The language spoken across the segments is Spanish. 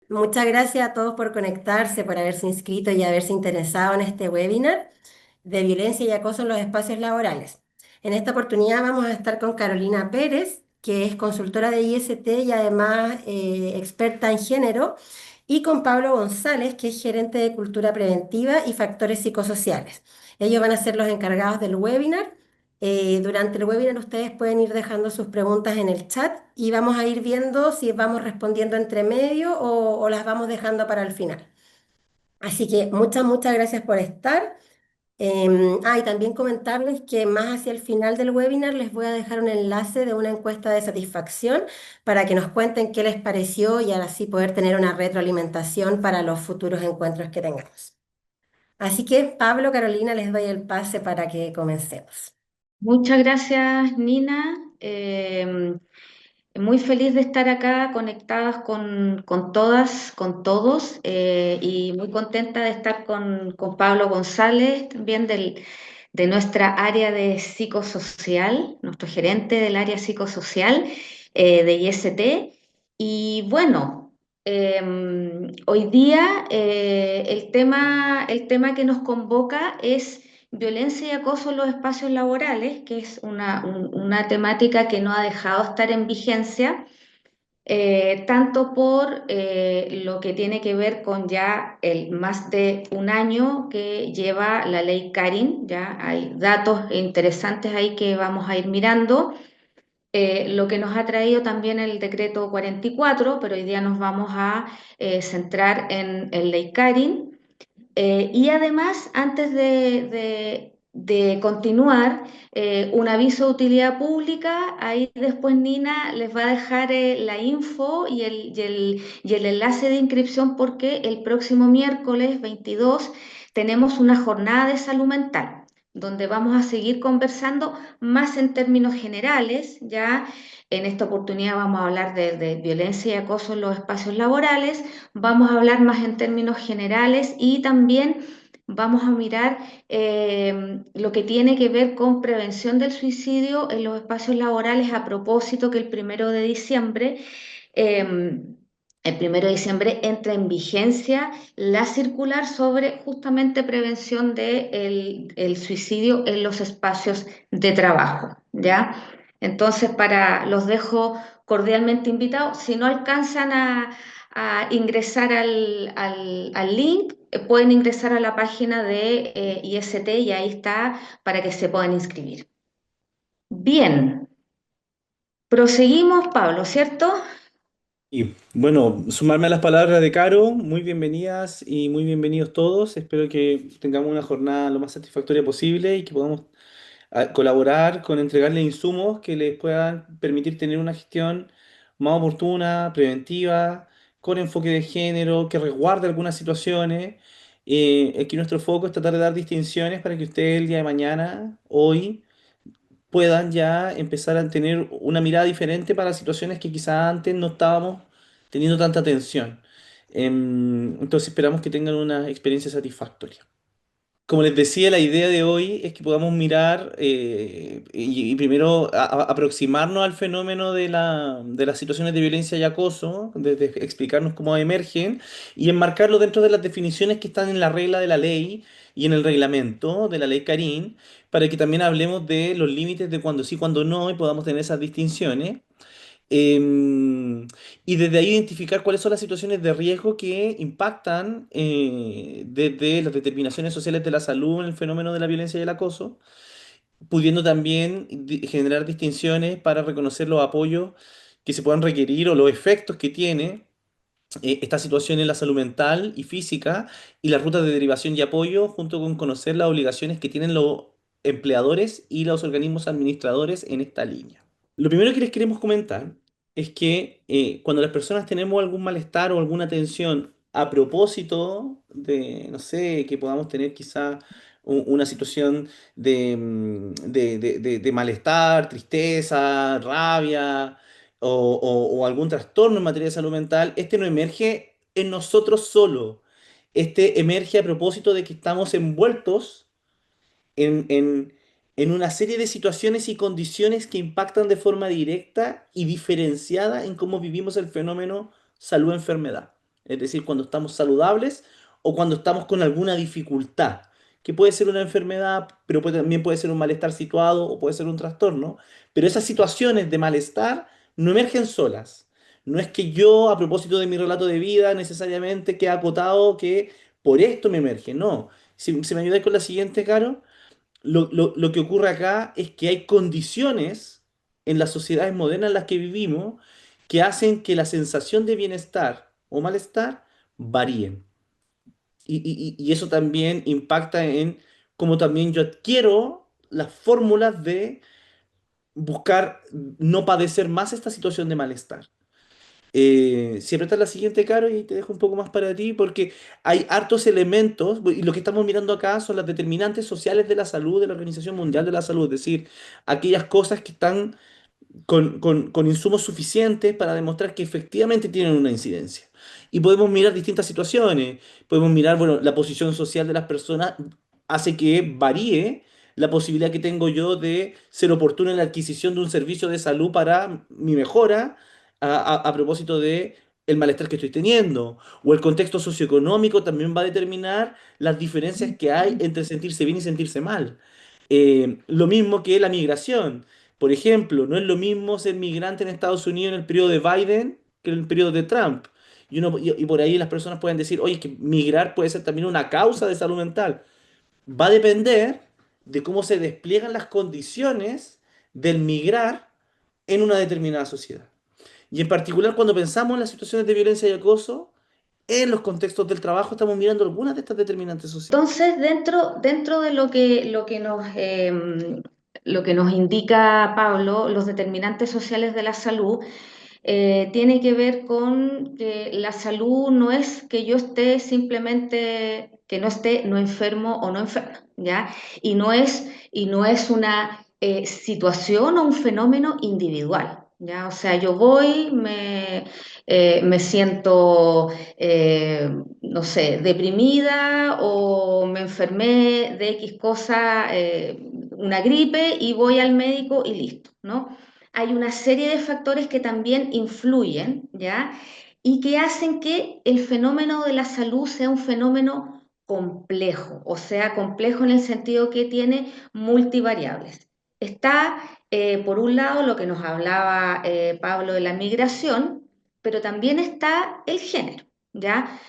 Muchas gracias a todos por conectarse, por haberse inscrito y haberse interesado en este webinar de violencia y acoso en los espacios laborales. En esta oportunidad vamos a estar con Carolina Pérez, que es consultora de IST y además experta en género, y con Pablo González, que es gerente de cultura preventiva y factores psicosociales. Ellos van a ser los encargados del webinar. Durante el webinar ustedes pueden ir dejando sus preguntas en el chat y vamos a ir viendo si vamos respondiendo entre medio o las vamos dejando para el final. Así que muchas gracias por estar. Y también comentarles que más hacia el final del webinar les voy a dejar un enlace de una encuesta de satisfacción para que nos cuenten qué les pareció y así poder tener una retroalimentación para los futuros encuentros que tengamos. Así que Pablo, Carolina, les doy el pase para que comencemos. Muchas gracias, Nina. Muy feliz de estar acá conectadas con todas, con todos, y muy contenta de estar con Pablo González, también de nuestra área de psicosocial, nuestro gerente del área psicosocial de IST. Y bueno, hoy día el tema que nos convoca es violencia y acoso en los espacios laborales, que es una temática que no ha dejado de estar en vigencia, tanto por lo que tiene que ver con ya el más de un año que lleva la ley Karin. Ya hay datos interesantes ahí que vamos a ir mirando. Lo que nos ha traído también el decreto 44, pero hoy día nos vamos a centrar en el ley Karin. Y además, antes de continuar, un aviso de utilidad pública. Ahí después Nina les va a dejar la info y el enlace de inscripción, porque el próximo miércoles 22 tenemos una jornada de salud mental, donde vamos a seguir conversando más en términos generales. Ya en esta oportunidad vamos a hablar de violencia y acoso en los espacios laborales. Vamos a hablar más en términos generales y también vamos a mirar lo que tiene que ver con prevención del suicidio en los espacios laborales, a propósito que eh, el primero de diciembre entra en vigencia la circular sobre justamente prevención del el suicidio en los espacios de trabajo, ¿ya? Entonces, los dejo cordialmente invitados. Si no alcanzan a ingresar al link, pueden ingresar a la página de IST, y ahí está para que se puedan inscribir. Bien, proseguimos, Pablo, ¿cierto? Y bueno, sumarme a las palabras de Caro, muy bienvenidas y muy bienvenidos todos. Espero que tengamos una jornada lo más satisfactoria posible y que podamos colaborar con entregarles insumos que les puedan permitir tener una gestión más oportuna, preventiva, con enfoque de género, que resguarde algunas situaciones. Aquí nuestro foco es tratar de dar distinciones para que ustedes el día de mañana, hoy, puedan ya empezar a tener una mirada diferente para situaciones que quizás antes no estábamos teniendo tanta atención. Entonces esperamos que tengan una experiencia satisfactoria. Como les decía, la idea de hoy es que podamos mirar y primero aproximarnos al fenómeno de las situaciones de violencia y acoso, de explicarnos cómo emergen y enmarcarlo dentro de las definiciones que están en la regla de la ley y en el reglamento de la ley Carín, para que también hablemos de los límites de cuando sí, cuando no, y podamos tener esas distinciones. Y desde ahí identificar cuáles son las situaciones de riesgo que impactan desde las determinaciones sociales de la salud en el fenómeno de la violencia y el acoso, pudiendo también generar distinciones para reconocer los apoyos que se puedan requerir o los efectos que tiene esta situación en la salud mental y física y las rutas de derivación y apoyo, junto con conocer las obligaciones que tienen los empleadores y los organismos administradores en esta línea. Lo primero que les queremos comentar es que cuando las personas tenemos algún malestar o alguna tensión a propósito de, no sé, que podamos tener quizá una situación de malestar, tristeza, rabia o algún trastorno en materia de salud mental, este no emerge en nosotros solo. Este emerge a propósito de que estamos envueltos en, en- en una serie de situaciones y condiciones que impactan de forma directa y diferenciada en cómo vivimos el fenómeno salud-enfermedad. es decir, cuando estamos saludables o cuando estamos con alguna dificultad, que puede ser una enfermedad, pero también puede ser un malestar situado o puede ser un trastorno, pero esas situaciones de malestar no emergen solas. No es que yo, a propósito de mi relato de vida, necesariamente quede acotado que por esto me emerge, no. Si me ayudas con la siguiente, Caro, lo que ocurre acá es que hay condiciones en las sociedades modernas en las que vivimos que hacen que la sensación de bienestar o malestar varíen. Y eso también impacta en cómo también yo adquiero las fórmulas de buscar no padecer más esta situación de malestar. Si apretas la siguiente, Caro, y te dejo un poco más para ti, porque hay hartos elementos, y lo que estamos mirando acá son las determinantes sociales de la salud de la Organización Mundial de la Salud, es decir, aquellas cosas que están con insumos suficientes para demostrar que efectivamente tienen una incidencia. Y podemos mirar distintas situaciones. Podemos mirar, bueno, la posición social de las personas hace que varíe la posibilidad que tengo yo de ser oportuno en la adquisición de un servicio de salud para mi mejora a propósito de el malestar que estoy teniendo. O el contexto socioeconómico también va a determinar las diferencias que hay entre sentirse bien y sentirse mal. Lo mismo que la migración. Por ejemplo, no es lo mismo ser migrante en Estados Unidos en el periodo de Biden que en el periodo de Trump. Y por ahí las personas pueden decir, oye, es que migrar puede ser también una causa de salud mental. Va a depender de cómo se despliegan las condiciones del migrar en una determinada sociedad. Y en particular cuando pensamos en las situaciones de violencia y acoso, en los contextos del trabajo estamos mirando algunas de estas determinantes sociales. Entonces, dentro de lo que nos indica Pablo, los determinantes sociales de la salud, tiene que ver con que la salud no es que yo esté simplemente, que no esté no enfermo o no enferma, ¿ya? Y no es una situación o un fenómeno individual, ¿ya? O sea, yo voy, me siento, no sé, deprimida o me enfermé de X cosa, una gripe y voy al médico y listo, ¿no? Hay una serie de factores que también influyen, ¿ya? Y que hacen que el fenómeno de la salud sea un fenómeno complejo, o sea, complejo en el sentido que tiene multivariables. Está, por un lado, lo que nos hablaba Pablo de la migración, pero también está el género, ¿ya?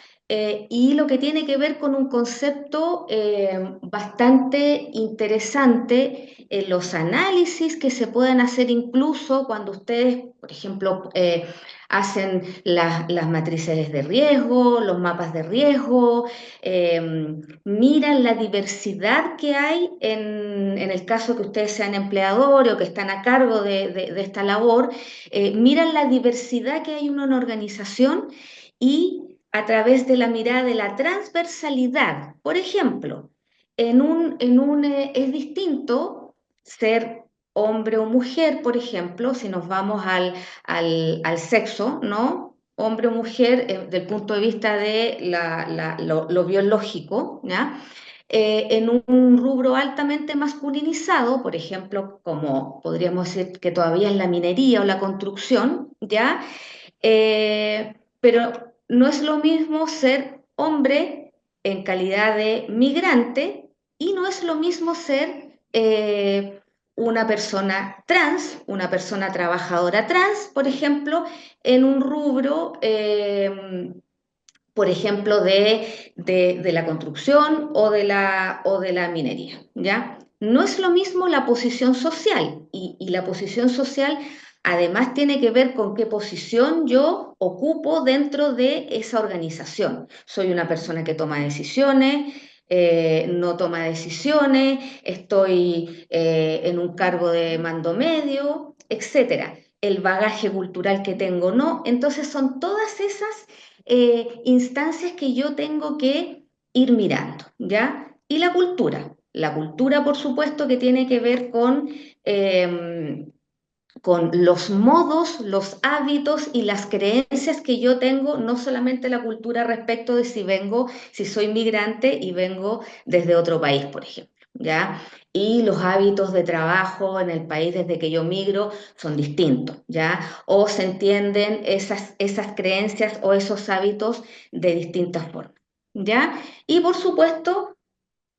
Y lo que tiene que ver con un concepto bastante interesante en los análisis que se pueden hacer incluso cuando ustedes, por ejemplo, hacen las matrices de riesgo, los mapas de riesgo, miran la diversidad que hay en el caso que ustedes sean empleadores o que están a cargo de esta labor, miran la diversidad que hay en una organización y a través de la mirada de la transversalidad. Por ejemplo, es distinto ser hombre o mujer, por ejemplo, si nos vamos al sexo, ¿no? Hombre o mujer, del punto de vista de lo biológico, ¿ya? En un rubro altamente masculinizado, por ejemplo, como podríamos decir que todavía es la minería o la construcción, ¿ya? Pero no es lo mismo ser hombre en calidad de migrante y no es lo mismo ser una persona trans, una persona trabajadora trans, por ejemplo, en un rubro, por ejemplo, de la construcción o de la minería, ¿ya? No es lo mismo la posición social y la posición social además tiene que ver con qué posición yo ocupo dentro de esa organización. Soy una persona que toma decisiones, no toma decisiones, estoy en un cargo de mando medio, etcétera. El bagaje cultural que tengo, no. Entonces son todas esas instancias que yo tengo que ir mirando, ¿ya? Y la cultura, por supuesto, que tiene que ver con los modos, los hábitos y las creencias que yo tengo, no solamente la cultura respecto de si soy migrante y vengo desde otro país, por ejemplo. ¿ya? Y los hábitos de trabajo en el país desde que yo migro son distintos, ¿ya? O se entienden esas creencias o esos hábitos de distintas formas, ¿ya? Y por supuesto,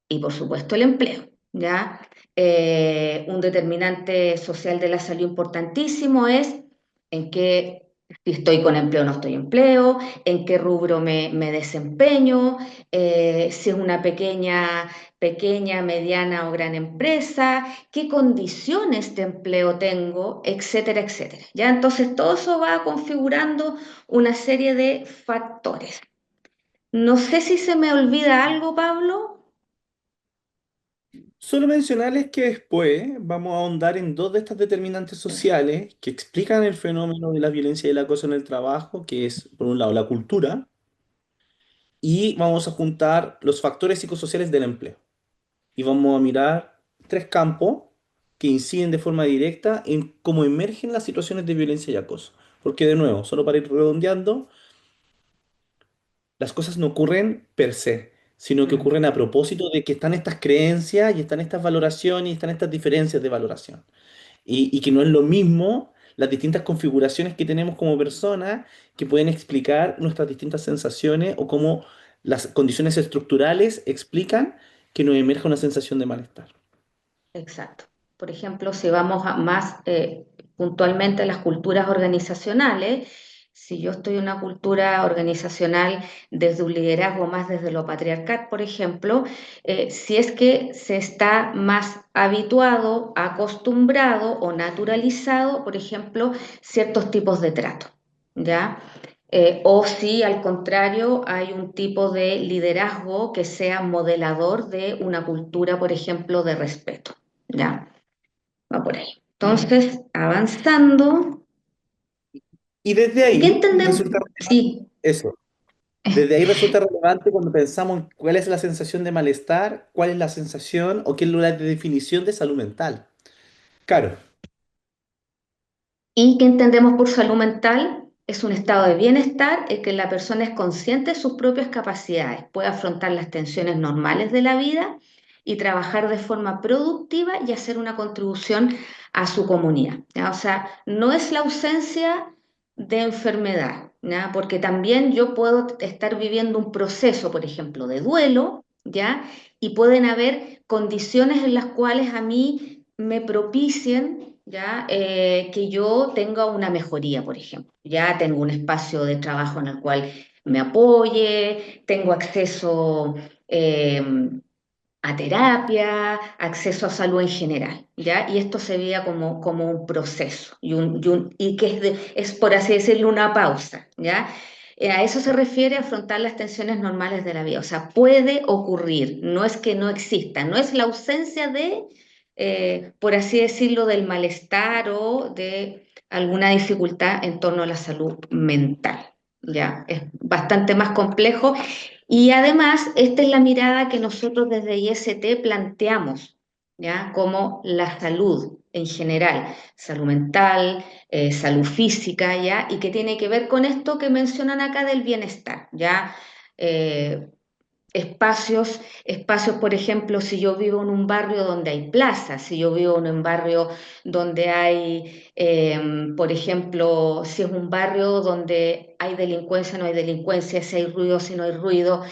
y por supuesto el empleo, ¿ya? Un determinante social de la salud importantísimo es en qué, si estoy con empleo o no estoy empleo, en qué rubro me desempeño, si es una pequeña, mediana o gran empresa, qué condiciones de empleo tengo, etcétera, etcétera. ¿Ya? Entonces todo eso va configurando una serie de factores. No sé si se me olvida algo, Pablo. Solo mencionarles que después vamos a ahondar en dos de estas determinantes sociales que explican el fenómeno de la violencia y el acoso en el trabajo, que es, por un lado, la cultura, y vamos a juntar los factores psicosociales del empleo. Y vamos a mirar tres campos que inciden de forma directa en cómo emergen las situaciones de violencia y acoso. Porque, de nuevo, solo para ir redondeando, las cosas no ocurren per se, sino que Mm, ocurren a propósito de que están estas creencias y están estas valoraciones y están estas diferencias de valoración. Y que no es lo mismo las distintas configuraciones que tenemos como personas que pueden explicar nuestras distintas sensaciones o cómo las condiciones estructurales explican que nos emerja una sensación de malestar. exacto. Por ejemplo, si vamos a más puntualmente a las culturas organizacionales, si yo estoy en una cultura organizacional desde un liderazgo más desde lo patriarcal, por ejemplo, si es que se está más habituado, acostumbrado o naturalizado, por ejemplo, ciertos tipos de trato, ¿ya? O si al contrario hay un tipo de liderazgo que sea modelador de una cultura, por ejemplo, de respeto. Ya, va por ahí. Entonces, avanzando, Y desde ¿qué ahí entendemos? resulta Sí, eso. Desde ahí resulta relevante cuando pensamos en cuál es la sensación de malestar, cuál es la sensación o qué es la definición de salud mental. Claro. ¿y qué entendemos por salud mental? Es un estado de bienestar en que la persona es consciente de sus propias capacidades, puede afrontar las tensiones normales de la vida y trabajar de forma productiva y hacer una contribución a su comunidad, ¿ya? O sea, no es la ausencia de enfermedad, ¿ya? Porque también yo puedo estar viviendo un proceso, por ejemplo, de duelo, ¿ya? Y pueden haber condiciones en las cuales a mí me propicien, ¿ya? Que yo tenga una mejoría, por ejemplo. Ya tengo un espacio de trabajo en el cual me apoye, tengo acceso eh, a terapia, acceso a salud en general, ¿ya? Y esto se veía como un proceso y que es, por así decirlo, una pausa, ¿ya? A eso se refiere afrontar las tensiones normales de la vida. O sea, puede ocurrir, no es que no exista, no es la ausencia de, por así decirlo, del malestar o de alguna dificultad en torno a la salud mental. Ya, es bastante más complejo y además, esta es la mirada que nosotros desde IST planteamos, ¿ya? Como la salud en general, salud mental, salud física, ¿ya? Y que tiene que ver con esto que mencionan acá del bienestar, ¿ya? Eh, espacios, por ejemplo, si yo vivo en un barrio donde hay plazas, si yo vivo en un barrio donde hay, por ejemplo, si es un barrio donde hay delincuencia, no hay delincuencia, si hay ruido, si no hay ruido,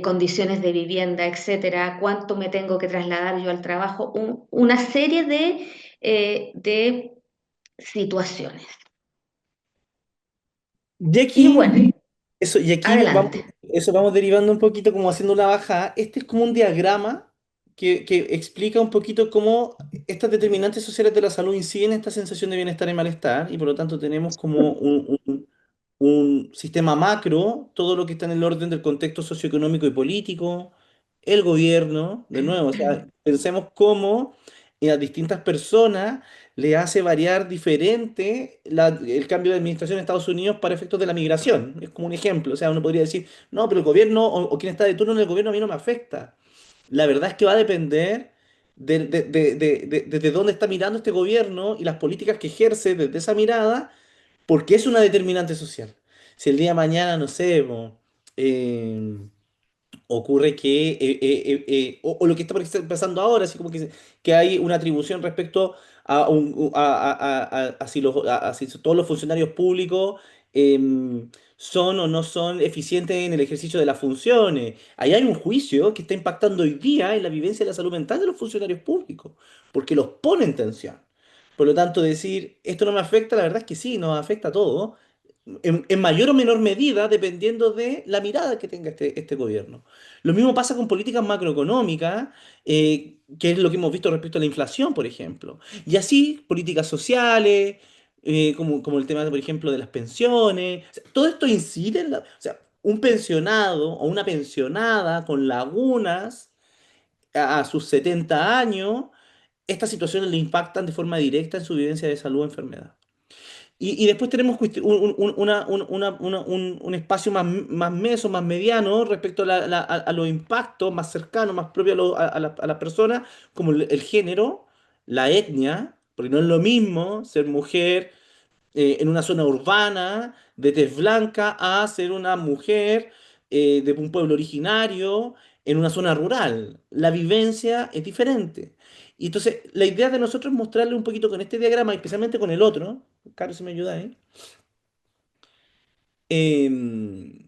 condiciones de vivienda, etcétera, cuánto me tengo que trasladar yo al trabajo, una serie de situaciones. Y Y aquí, bueno, y aquí vamos, adelante. eso vamos derivando un poquito como haciendo una bajada. Este es como un diagrama que explica un poquito cómo estas determinantes sociales de la salud inciden en esta sensación de bienestar y malestar, y por lo tanto tenemos como un sistema macro, todo lo que está en el orden del contexto socioeconómico y político, el gobierno, de nuevo, o sea, pensemos cómo a distintas personas le hace variar diferente el cambio de administración en Estados Unidos para efectos de la migración. Es como un ejemplo, o sea, uno podría decir, no, pero el gobierno o quien está de turno en el gobierno a mí no me afecta. La verdad es que va a depender desde dónde está mirando este gobierno y las políticas que ejerce desde esa mirada porque es una determinante social. Si el día de mañana, no sé, ocurre que, o lo que está pasando ahora, así como que hay una atribución respecto a si a si todos los funcionarios públicos son o no son eficientes en el ejercicio de las funciones. Ahí hay un juicio que está impactando hoy día en la vivencia de la salud mental de los funcionarios públicos, porque los pone en tensión. Por lo tanto, decir, esto no me afecta, la verdad es que sí, nos afecta a todos en mayor o menor medida, dependiendo de la mirada que tenga este gobierno. Lo mismo pasa con políticas macroeconómicas, que es lo que hemos visto respecto a la inflación, por ejemplo. Y así, políticas sociales, como el tema, por ejemplo, de las pensiones. O sea, todo esto incide o sea, un pensionado o una pensionada con lagunas a sus 70 años, estas situaciones le impactan de forma directa en su vivencia de salud o enfermedad. Y después tenemos un espacio más meso, más mediano respecto a los impactos más cercanos, más propios a las personas, como el género, la etnia, porque no es lo mismo ser mujer en una zona urbana de tez blanca a ser una mujer de un pueblo originario en una zona rural. La vivencia es diferente. Y entonces, la idea de nosotros es mostrarle un poquito con este diagrama, y especialmente con el otro, Carlos, si me ayuda, ¿eh? Eh,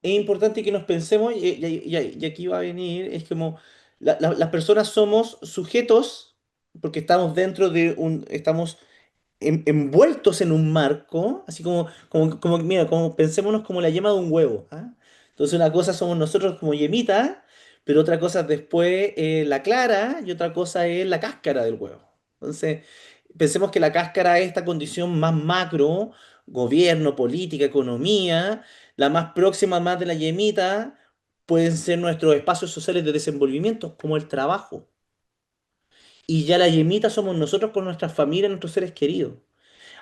es importante que nos pensemos, y aquí va a venir, es como las personas somos sujetos, porque estamos dentro de estamos envueltos en un marco, así mira, como pensémonos como la yema de un huevo, ¿ah? Entonces una cosa somos nosotros como yemita, pero otra cosa es después la clara y otra cosa es la cáscara del huevo. Entonces, pensemos que la cáscara es esta condición más macro, gobierno, política, economía, la más próxima más de la yemita pueden ser nuestros espacios sociales de desenvolvimiento, como el trabajo. Y ya la yemita somos nosotros con nuestras familias, nuestros seres queridos.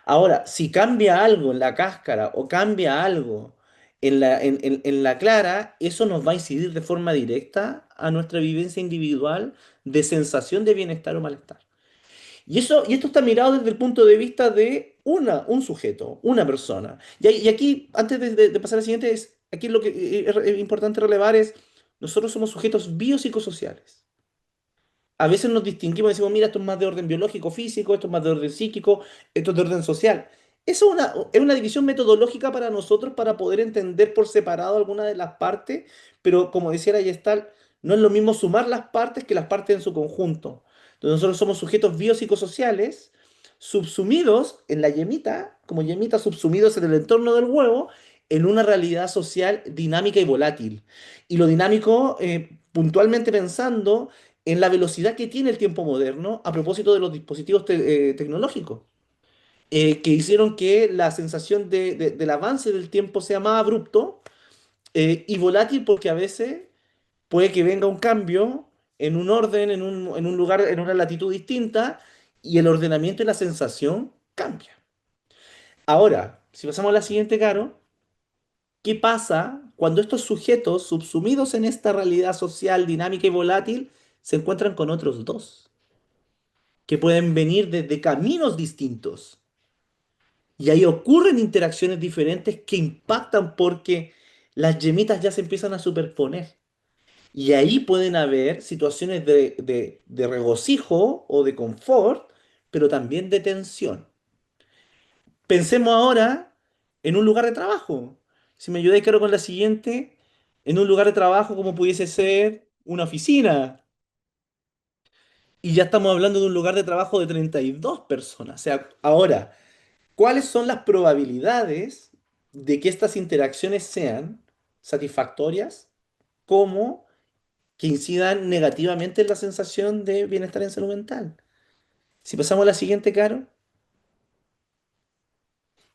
Ahora, si cambia algo en la cáscara o cambia algo en la clara, eso nos va a incidir de forma directa a nuestra vivencia individual de sensación de bienestar o malestar. Y esto está mirado desde el punto de vista de un sujeto, una persona. Y aquí, antes de pasar al siguiente, aquí lo que es importante relevar es, nosotros somos sujetos biopsicosociales. A veces nos distinguimos y decimos, mira, esto es más de orden biológico, físico, esto es más de orden psíquico, esto es de orden social. Eso es una división metodológica para nosotros para poder entender por separado alguna de las partes, pero como decía la Gestalt, no es lo mismo sumar las partes que las partes en su conjunto. Entonces nosotros somos sujetos biopsicosociales, subsumidos en la yemita, como yemitas subsumidos en el entorno del huevo, en una realidad social dinámica y volátil. Y lo dinámico, puntualmente pensando, en la velocidad que tiene el tiempo moderno a propósito de los dispositivos tecnológicos, que hicieron que la sensación del avance del tiempo sea más abrupto y volátil porque a veces puede que venga un cambio en un orden, en un lugar, en una latitud distinta y el ordenamiento y la sensación cambia. Ahora, si pasamos a la siguiente, Caro, ¿qué pasa cuando estos sujetos subsumidos en esta realidad social dinámica y volátil se encuentran con otros dos, que pueden venir desde caminos distintos? Y ahí ocurren interacciones diferentes que impactan porque las yemitas ya se empiezan a superponer. Y ahí pueden haber situaciones de regocijo o de confort, pero también de tensión. Pensemos ahora en un lugar de trabajo. Si me ayudáis, claro, con la siguiente, en un lugar de trabajo como pudiese ser una oficina. Y ya estamos hablando de un lugar de trabajo de 32 personas. O sea, ahora, ¿cuáles son las probabilidades de que estas interacciones sean satisfactorias como que incidan negativamente en la sensación de bienestar en salud mental? Si pasamos a la siguiente, Caro,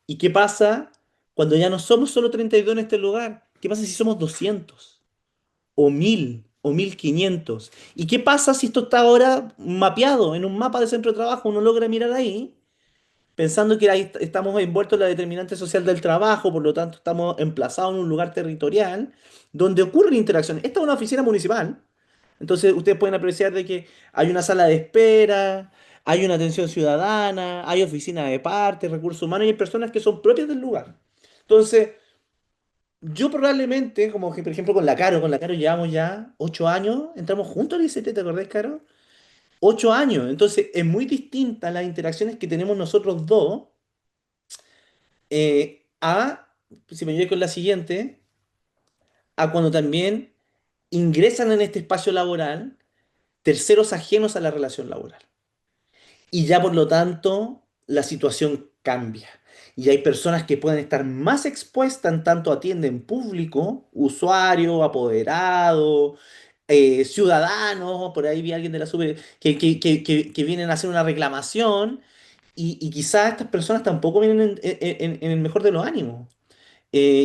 ¿y qué pasa cuando ya no somos solo 32 en este lugar? ¿Qué pasa si somos 200 o 1000 o 1500? ¿Y qué pasa si esto está ahora mapeado en un mapa de centro de trabajo? Uno logra mirar ahí pensando que ahí estamos envueltos en la determinante social del trabajo, por lo tanto estamos emplazados en un lugar territorial donde ocurren interacciones. Esta es una oficina municipal, entonces ustedes pueden apreciar de que hay una sala de espera, hay una atención ciudadana, hay oficina de parte, recursos humanos y hay personas que son propias del lugar. Entonces, yo probablemente, como que por ejemplo con la Caro llevamos ya 8 años, entramos juntos al ICT, ¿te acordás, Caro? 8 años, entonces es muy distinta las interacciones que tenemos nosotros dos si me llevo con la siguiente, a cuando también ingresan en este espacio laboral terceros ajenos a la relación laboral. Y ya por lo tanto, la situación cambia. Y hay personas que pueden estar más expuestas en tanto atienden público, usuario, apoderado, ciudadanos, por ahí vi a alguien de la SUBE que vienen a hacer una reclamación y quizás estas personas tampoco vienen en el mejor de los ánimos.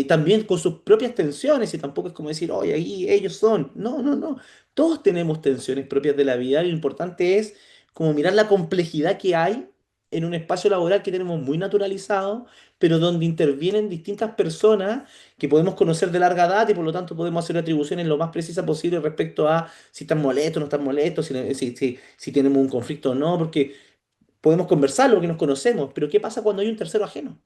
También con sus propias tensiones, y tampoco es como decir, oye, ahí ellos son. No, no, no. Todos tenemos tensiones propias de la vida, y lo importante es como mirar la complejidad que hay en un espacio laboral que tenemos muy naturalizado, pero donde intervienen distintas personas que podemos conocer de larga data y por lo tanto podemos hacer atribuciones lo más precisas posible respecto a si están molestos o no están molestos, si tenemos un conflicto o no, porque podemos conversarlo, porque nos conocemos, pero ¿qué pasa cuando hay un tercero ajeno?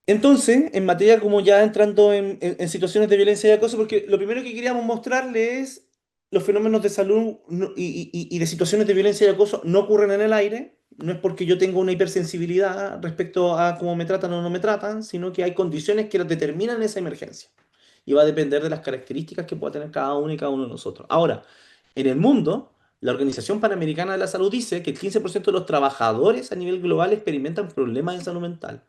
Entonces, en materia como ya entrando en situaciones de violencia y acoso, porque lo primero que queríamos mostrarle es los fenómenos de salud y de situaciones de violencia y acoso no ocurren en el aire, no es porque yo tenga una hipersensibilidad respecto a cómo me tratan o no me tratan, sino que hay condiciones que determinan esa emergencia y va a depender de las características que pueda tener cada uno y cada uno de nosotros. Ahora, en el mundo, la Organización Panamericana de la Salud dice que el 15% de los trabajadores a nivel global experimentan problemas de salud mental,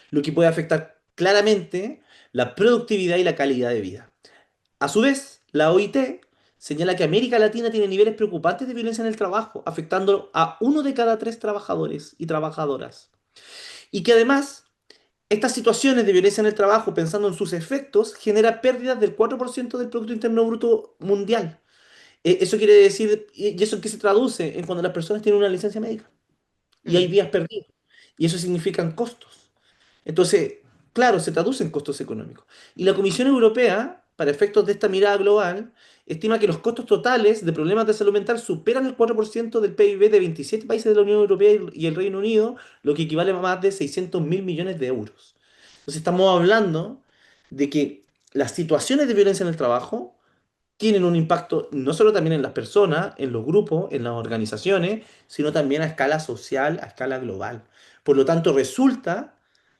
lo que puede afectar claramente la productividad y la calidad de vida. A su vez, la OIT señala que América Latina tiene niveles preocupantes de violencia en el trabajo, afectando a 1 de cada 3 trabajadores y trabajadoras. Y que además, estas situaciones de violencia en el trabajo, pensando en sus efectos, genera pérdidas del 4% del Producto Interno Bruto mundial. Eso quiere decir, ¿y eso en qué se traduce? En cuando las personas tienen una licencia médica y hay Mm. días perdidos. Y eso significan costos. Entonces, claro, se traduce en costos económicos. Y la Comisión Europea, para efectos de esta mirada global, estima que los costos totales de problemas de salud mental superan el 4% del PIB de 27 países de la Unión Europea y el Reino Unido, lo que equivale a más de 600 mil millones de euros. Entonces, estamos hablando de que las situaciones de violencia en el trabajo tienen un impacto no solo también en las personas, en los grupos, en las organizaciones, sino también a escala social, a escala global. Por lo tanto, resulta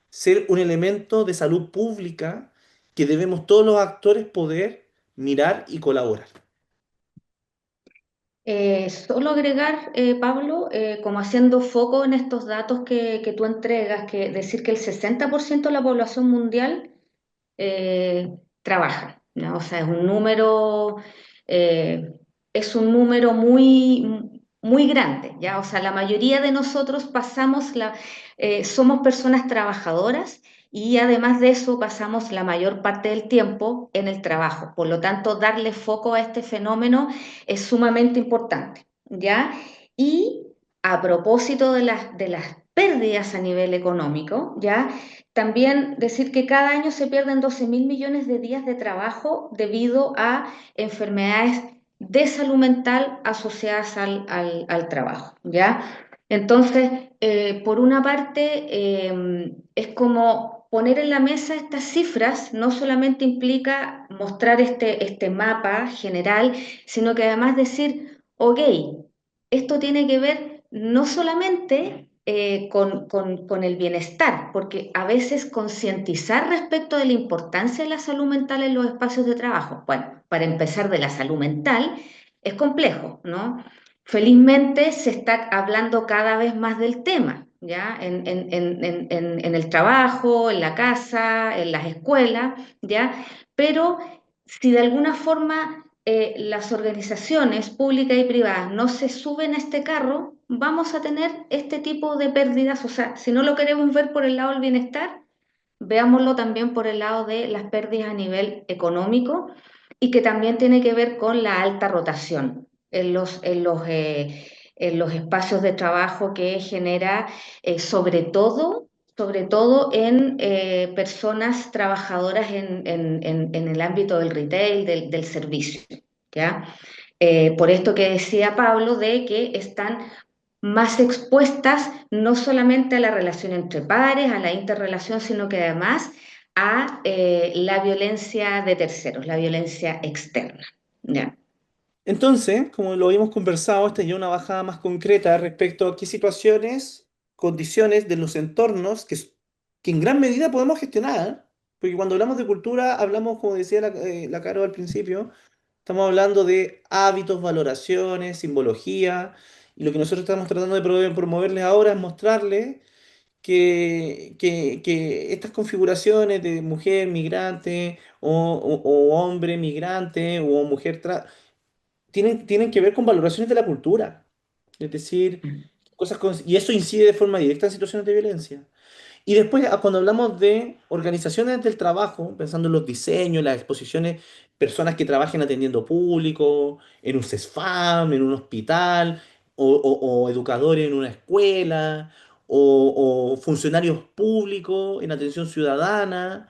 ser un elemento de salud pública que debemos todos los actores poder mirar y colaborar. Solo agregar, Pablo, como haciendo foco en estos datos que tú entregas, que decir que el 60% de la población mundial trabaja, ¿no? O sea, eh, es un número muy grande, ¿ya? O sea, la mayoría de nosotros somos personas trabajadoras y además de eso pasamos la mayor parte del tiempo en el trabajo. Por lo tanto, darle foco a este fenómeno es sumamente importante, ¿ya? Y a propósito de las pérdidas a nivel económico, ¿ya? También decir que cada año se pierden 12.000 millones de días de trabajo debido a enfermedades de salud mental asociadas al trabajo, ¿ya? Entonces, por una parte, es como poner en la mesa estas cifras, no solamente implica mostrar este mapa general, sino que además decir, ok, esto tiene que ver no solamente con el bienestar, porque a veces concientizar respecto de la importancia de la salud mental en los espacios de trabajo, bueno, para empezar de la salud mental, es complejo, ¿no? Felizmente se está hablando cada vez más del tema, ¿ya? En el trabajo, en la casa, en las escuelas, ¿ya? Pero si de alguna forma las organizaciones públicas y privadas no se suben a este carro, vamos a tener este tipo de pérdidas. O sea, si no lo queremos ver por el lado del bienestar, veámoslo también por el lado de las pérdidas a nivel económico y que también tiene que ver con la alta rotación en los espacios de trabajo que genera sobre todo en personas trabajadoras en el ámbito del retail, del servicio, ¿ya? Por esto que decía Pablo, de que están más expuestas no solamente a la relación entre pares, a la interrelación, sino que además a la violencia de terceros, la violencia externa. ¿Ya? Entonces, como lo habíamos conversado, esta es ya una bajada más concreta respecto a qué situaciones, condiciones de los entornos que en gran medida podemos gestionar, porque cuando hablamos de cultura, hablamos, como decía la Caro al principio, estamos hablando de hábitos, valoraciones, simbología, y lo que nosotros estamos tratando de promoverles ahora es mostrarles que estas configuraciones de mujer migrante o hombre migrante o mujer trans tienen que ver con valoraciones de la cultura. Es decir, y eso incide de forma directa en situaciones de violencia. Y después, cuando hablamos de organizaciones del trabajo, pensando en los diseños, las exposiciones, personas que trabajen atendiendo público, en un CESFAM, en un hospital, o educadores en una escuela, o funcionarios públicos en atención ciudadana,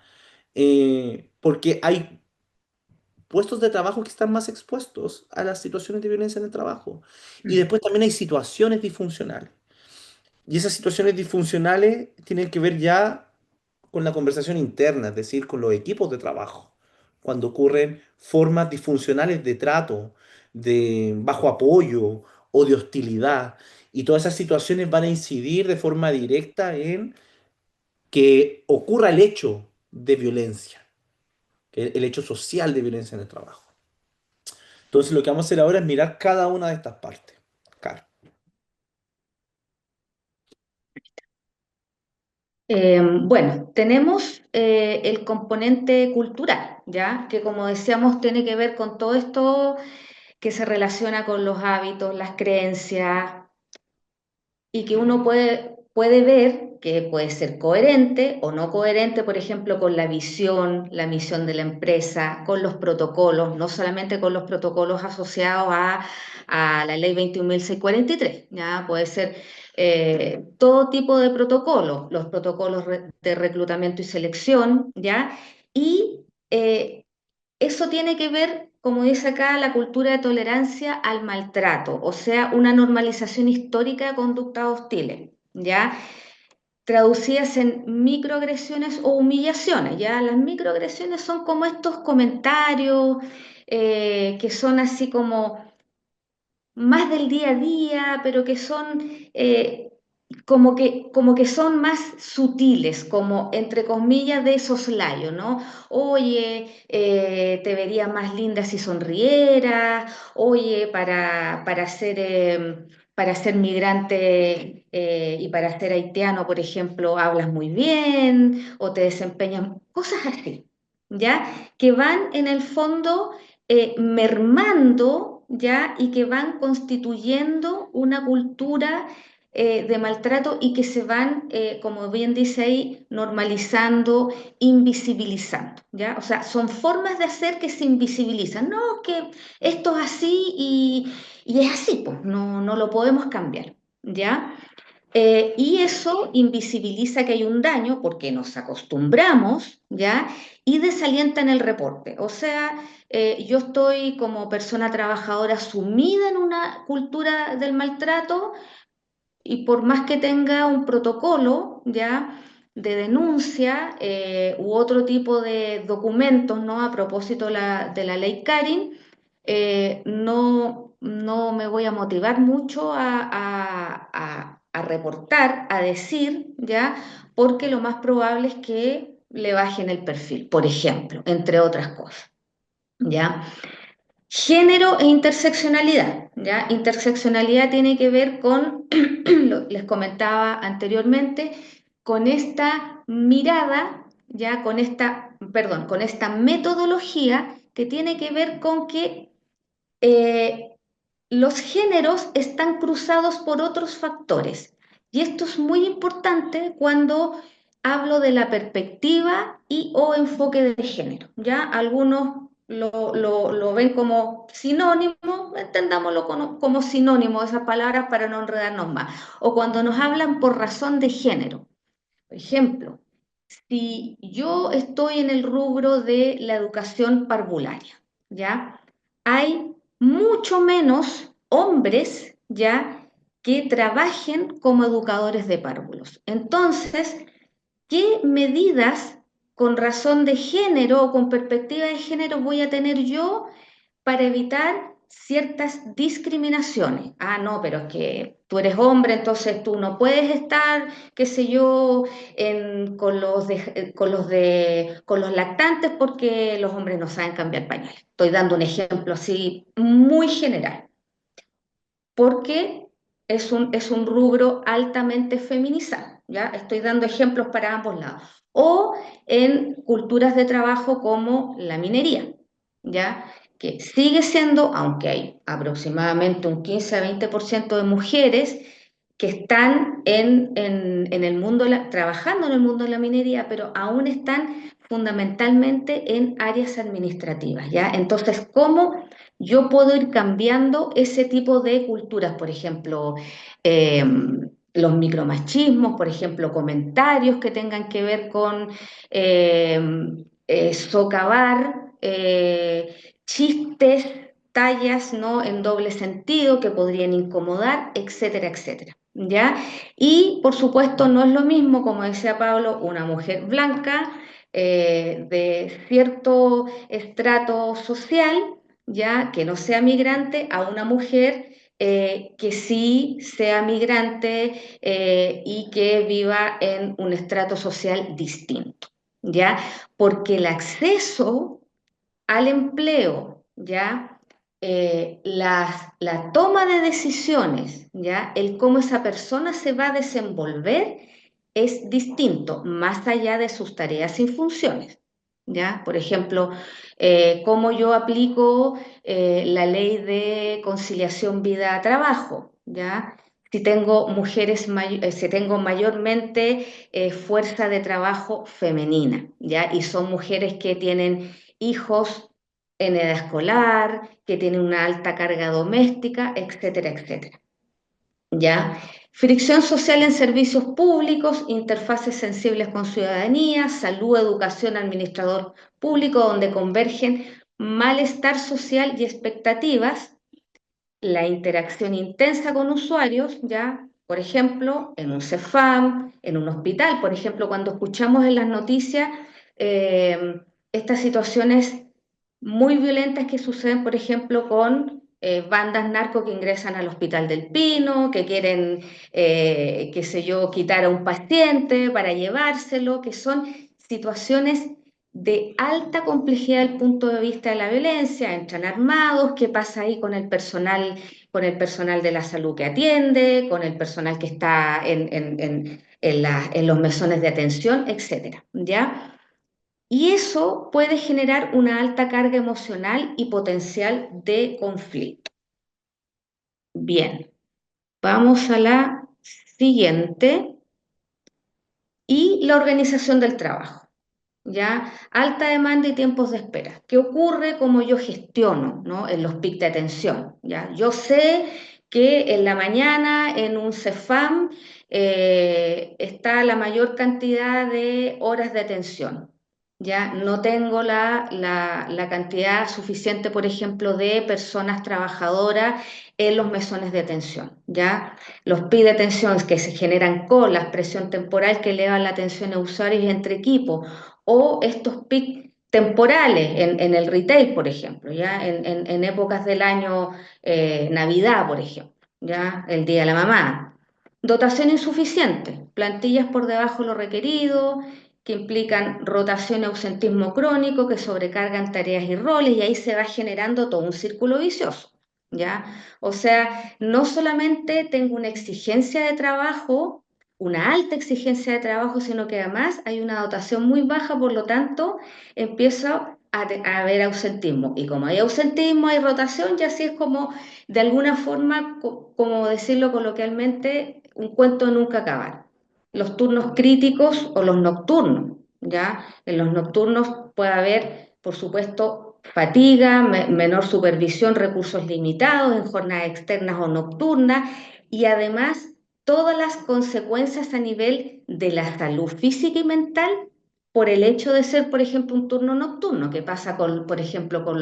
porque hay puestos de trabajo que están más expuestos a las situaciones de violencia en el trabajo. Y después también hay situaciones disfuncionales. Y esas situaciones disfuncionales tienen que ver ya con la conversación interna, es decir, con los equipos de trabajo. Cuando ocurren formas disfuncionales de trato, de bajo apoyo o de hostilidad. Y todas esas situaciones van a incidir de forma directa en que ocurra el hecho de violencia, el hecho social de violencia en el trabajo. Entonces lo que vamos a hacer ahora es mirar cada una de estas partes. Claro. Bueno, tenemos el componente cultural, ¿ya? Que como decíamos tiene que ver con todo esto que se relaciona con los hábitos, las creencias, y que uno puede ver que puede ser coherente o no coherente, por ejemplo, con la visión, la misión de la empresa, con los protocolos, no solamente con los protocolos asociados a la ley 21.643, ¿ya? Puede ser todo tipo de protocolos, los protocolos de reclutamiento y selección, ¿ya? Y eso tiene que ver, como dice acá, la cultura de tolerancia al maltrato, o sea, una normalización histórica de conductas hostiles, ¿ya? Traducidas en microagresiones o humillaciones, ¿ya? Las microagresiones son como estos comentarios que son así como más del día a día, pero que son como que son más sutiles, como entre comillas de soslayo, ¿no? Oye, te vería más linda si sonrieras, oye, para ser migrante y para ser haitiano, por ejemplo, hablas muy bien o te desempeñas, cosas así, ¿ya? Que van en el fondo mermando, ¿ya? Y que van constituyendo una cultura de maltrato y que se van, como bien dice ahí, normalizando, invisibilizando, ¿ya? O sea, son formas de hacer que se invisibilizan, no que esto es así y es así, pues no lo podemos cambiar, ¿ya? Y eso invisibiliza que hay un daño porque nos acostumbramos, ¿ya? Y desalienta en el reporte. O sea, yo estoy como persona trabajadora sumida en una cultura del maltrato y por más que tenga un protocolo, ¿ya? De denuncia u otro tipo de documentos, ¿no? A propósito de la ley Karin, no me voy a motivar mucho a reportar, a decir, ¿ya? Porque lo más probable es que le bajen el perfil, por ejemplo, entre otras cosas, ¿ya? Género e interseccionalidad, ¿ya? Interseccionalidad tiene que ver con, les comentaba anteriormente, con esta mirada, ¿ya? Perdón, con esta metodología que tiene que ver con que eh, los géneros están cruzados por otros factores. Y esto es muy importante cuando hablo de la perspectiva y o enfoque de género. ¿Ya? Algunos lo ven como sinónimo, entendámoslo como sinónimo esas palabras para no enredarnos más. O cuando nos hablan por razón de género. Por ejemplo, si yo estoy en el rubro de la educación parvularia, ¿ya? Hay mucho menos hombres, ¿ya? Que trabajen como educadores de párvulos. Entonces, ¿qué medidas con razón de género o con perspectiva de género voy a tener yo para evitar ciertas discriminaciones? Ah, no, pero es que tú eres hombre, entonces tú no puedes estar, qué sé yo, con los lactantes porque los hombres no saben cambiar pañales. Estoy dando un ejemplo así muy general, porque es un rubro altamente feminizado, ¿ya? Estoy dando ejemplos para ambos lados. O en culturas de trabajo como la minería, ¿ya? Que sigue siendo, aunque hay aproximadamente un 15 a 20% de mujeres que están en el mundo, trabajando en el mundo de la minería, pero aún están fundamentalmente en áreas administrativas, ¿ya? Entonces, ¿cómo yo puedo ir cambiando ese tipo de culturas? Por ejemplo, eh, los micromachismos, por ejemplo, comentarios que tengan que ver con eh, socavar, chistes, tallas, ¿no? En doble sentido que podrían incomodar, etcétera, etcétera. ¿Ya? Y por supuesto no es lo mismo, como decía Pablo, una mujer blanca de cierto estrato social, ya que no sea migrante, a una mujer que sí sea migrante y que viva en un estrato social distinto, ¿ya? Porque el acceso al empleo, ¿ya? La toma de decisiones, ¿ya? El cómo esa persona se va a desenvolver es distinto, más allá de sus tareas y funciones, ¿ya? Por ejemplo, cómo yo aplico la ley de conciliación vida-trabajo, ¿ya? Si tengo si tengo mayormente fuerza de trabajo femenina, ¿ya? Y son mujeres que tienen hijos en edad escolar, que tienen una alta carga doméstica, etcétera, etcétera. ¿Ya? Fricción social en servicios públicos, interfaces sensibles con ciudadanía, salud, educación, administrador público, donde convergen malestar social y expectativas, la interacción intensa con usuarios, ya, por ejemplo, en un CEFAM, en un hospital, por ejemplo, cuando escuchamos en las noticias estas situaciones muy violentas que suceden, por ejemplo, con bandas narco que ingresan al Hospital del Pino, que quieren, qué sé yo, quitar a un paciente para llevárselo, que son situaciones de alta complejidad desde el punto de vista de la violencia. Entran armados, qué pasa ahí con el personal de la salud que atiende, con el personal que está en los mesones de atención, etcétera, ¿ya? Y eso puede generar una alta carga emocional y potencial de conflicto. Bien, vamos a la siguiente. Y la organización del trabajo. ¿Ya? Alta demanda y tiempos de espera. ¿Qué ocurre? Cómo yo gestiono, ¿no? En los pics de atención, ¿ya? Yo sé que en la mañana en un CEFAM está la mayor cantidad de horas de atención. ¿Ya? No tengo la cantidad suficiente, por ejemplo, de personas trabajadoras en los mesones de atención. ¿Ya? Los pics de atención que se generan colas, presión temporal que elevan la atención a usuarios y entre equipos, o estos picos temporales en el retail, por ejemplo, ¿ya? En épocas del año, Navidad, por ejemplo, ¿ya? El Día de la Mamá. Dotación insuficiente, plantillas por debajo de lo requerido, que implican rotación y ausentismo crónico, que sobrecargan tareas y roles, y ahí se va generando todo un círculo vicioso, ¿ya? O sea, no solamente tengo una exigencia de trabajo, una alta exigencia de trabajo, sino que además hay una dotación muy baja, por lo tanto, empiezo a haber ausentismo. Y como hay ausentismo, hay rotación, y así es como, de alguna forma, como decirlo coloquialmente, un cuento de nunca acabar. Los turnos críticos o los nocturnos, ¿ya? En los nocturnos puede haber, por supuesto, fatiga, menor supervisión, recursos limitados en jornadas externas o nocturnas, y además todas las consecuencias a nivel de la salud física y mental por el hecho de ser, por ejemplo, un turno nocturno, que pasa con, por ejemplo, con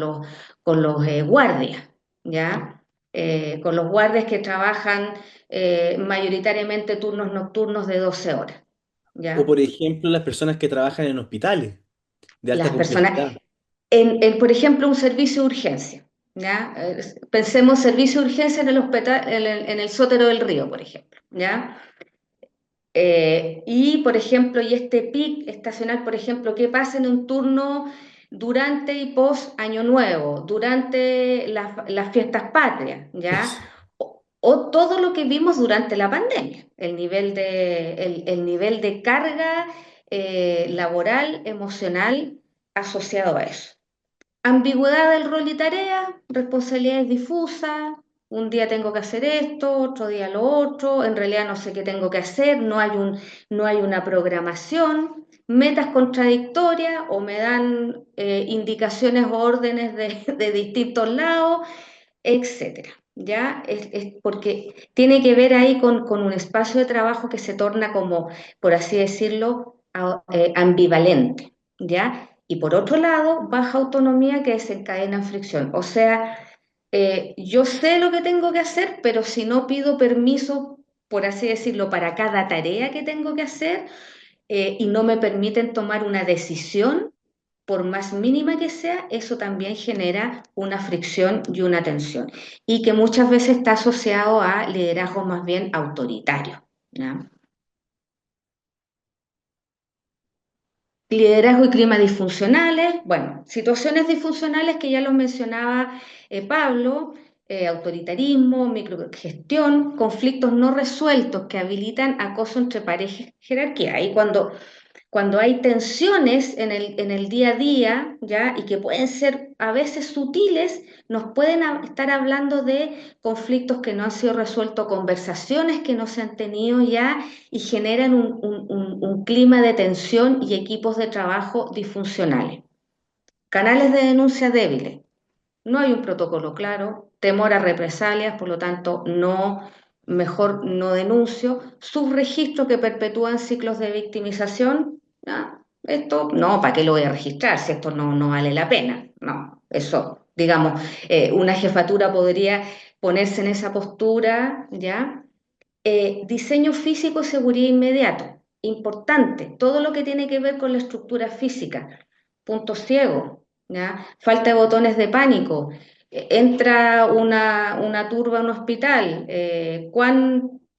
los guardias, ¿ya? Con los guardias que trabajan mayoritariamente turnos nocturnos de 12 horas, O ¿ya? por ejemplo, las personas que trabajan en hospitales. de alta Las personas, complejidad. por ejemplo, un servicio de urgencia, ¿ya? Pensemos servicio de urgencia en el hospital, en el Sótero del Río, por ejemplo, ¿ya? Y, por ejemplo, y este PIC estacional, por ejemplo, ¿qué pasa en un turno durante y post Año Nuevo, durante las fiestas patrias, ¿ya? O todo lo que vimos durante la pandemia, el nivel de carga laboral, emocional asociado a eso. Ambigüedad del rol y tarea, responsabilidades difusas, un día tengo que hacer esto, otro día lo otro, en realidad no sé qué tengo que hacer, no hay una programación, metas contradictorias o me dan indicaciones o órdenes de distintos lados, etcétera. ¿Ya? Porque tiene que ver ahí con un espacio de trabajo que se torna como, por así decirlo, ambivalente. ¿Ya? Y por otro lado, baja autonomía que desencadena fricción. O sea, yo sé lo que tengo que hacer, pero si no pido permiso, por así decirlo, para cada tarea que tengo que hacer, y no me permiten tomar una decisión, por más mínima que sea, eso también genera una fricción y una tensión. Y que muchas veces está asociado a liderazgos más bien autoritarios. ¿Ya? Liderazgo y clima disfuncionales, bueno, situaciones disfuncionales que ya los mencionaba Pablo, autoritarismo, microgestión, conflictos no resueltos que habilitan acoso entre parejas, jerarquía. Y cuando hay tensiones en el día a día, ¿ya? Y que pueden ser a veces sutiles, nos pueden estar hablando de conflictos que no han sido resueltos, conversaciones que no se han tenido ya y generan un clima de tensión y equipos de trabajo disfuncionales. Canales de denuncia débiles. No hay un protocolo claro, temor a represalias, por lo tanto, mejor no denuncio. Subregistros que perpetúan ciclos de victimización. ¿Ya? Esto, no, ¿para qué lo voy a registrar si esto no vale la pena? No, eso, digamos, una jefatura podría ponerse en esa postura, ¿ya? Diseño físico y seguridad inmediato. Importante, todo lo que tiene que ver con la estructura física. Punto ciego, ¿ya? Falta de botones de pánico. Entra una turba a un hospital,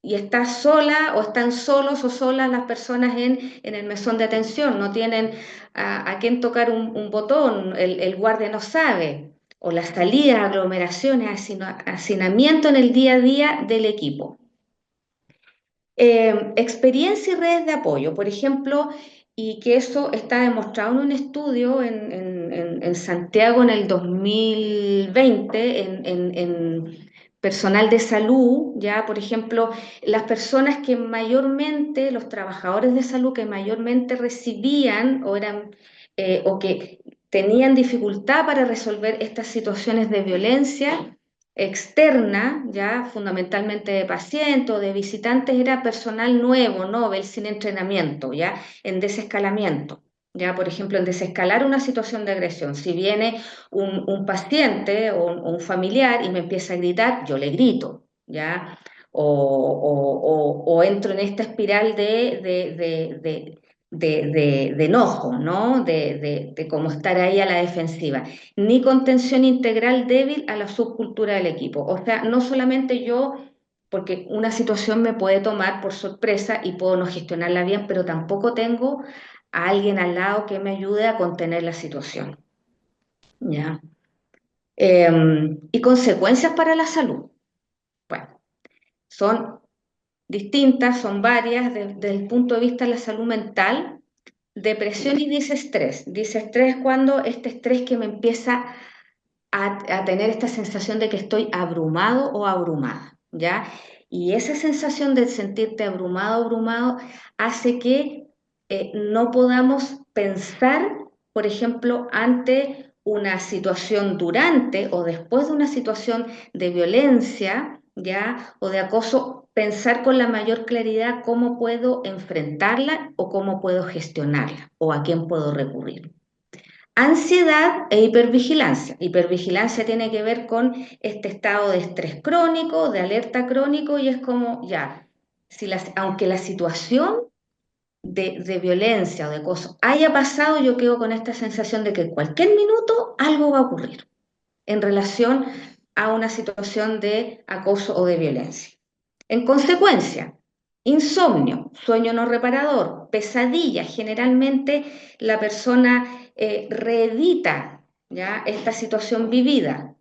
y está sola o están solos o solas las personas en el mesón de atención, no tienen a quién tocar un botón, el guardia no sabe, o las salidas, aglomeraciones, hacinamiento en el día a día del equipo. Experiencia y redes de apoyo, por ejemplo, y que eso está demostrado en un estudio en Santiago en el 2020, en personal de salud, ya, por ejemplo, las personas que mayormente, los trabajadores de salud que mayormente recibían o eran, o que tenían dificultad para resolver estas situaciones de violencia externa, ya fundamentalmente de pacientes o de visitantes, era personal nuevo, novel, sin entrenamiento, ya en desescalamiento. Ya, por ejemplo, en desescalar una situación de agresión. Si viene un paciente o un familiar y me empieza a gritar, yo le grito, ¿ya? O entro en esta espiral de enojo, ¿no? De cómo estar ahí a la defensiva ni contención integral débil a la subcultura del equipo. O sea, no solamente yo, porque una situación me puede tomar por sorpresa y puedo no gestionarla bien, pero tampoco tengo a alguien al lado que me ayude a contener la situación. ¿Ya? Y consecuencias para la salud. Bueno, son distintas, son varias desde el punto de vista de la salud mental. Depresión y disestrés. Disestrés es cuando este estrés que me empieza a tener esta sensación de que estoy abrumado o abrumada, ¿ya? Y esa sensación de sentirte abrumado o abrumado hace que no podamos pensar, por ejemplo, ante una situación durante o después de una situación de violencia, ¿ya? O de acoso, pensar con la mayor claridad cómo puedo enfrentarla o cómo puedo gestionarla o a quién puedo recurrir. Ansiedad e hipervigilancia. Hipervigilancia tiene que ver con este estado de estrés crónico, de alerta crónico, y es como, ya, aunque la situación de violencia o de acoso haya pasado, yo quedo con esta sensación de que en cualquier minuto algo va a ocurrir en relación a una situación de acoso o de violencia. En consecuencia, insomnio, sueño no reparador, pesadilla, generalmente la persona reedita, ¿ya?, esta situación vivida.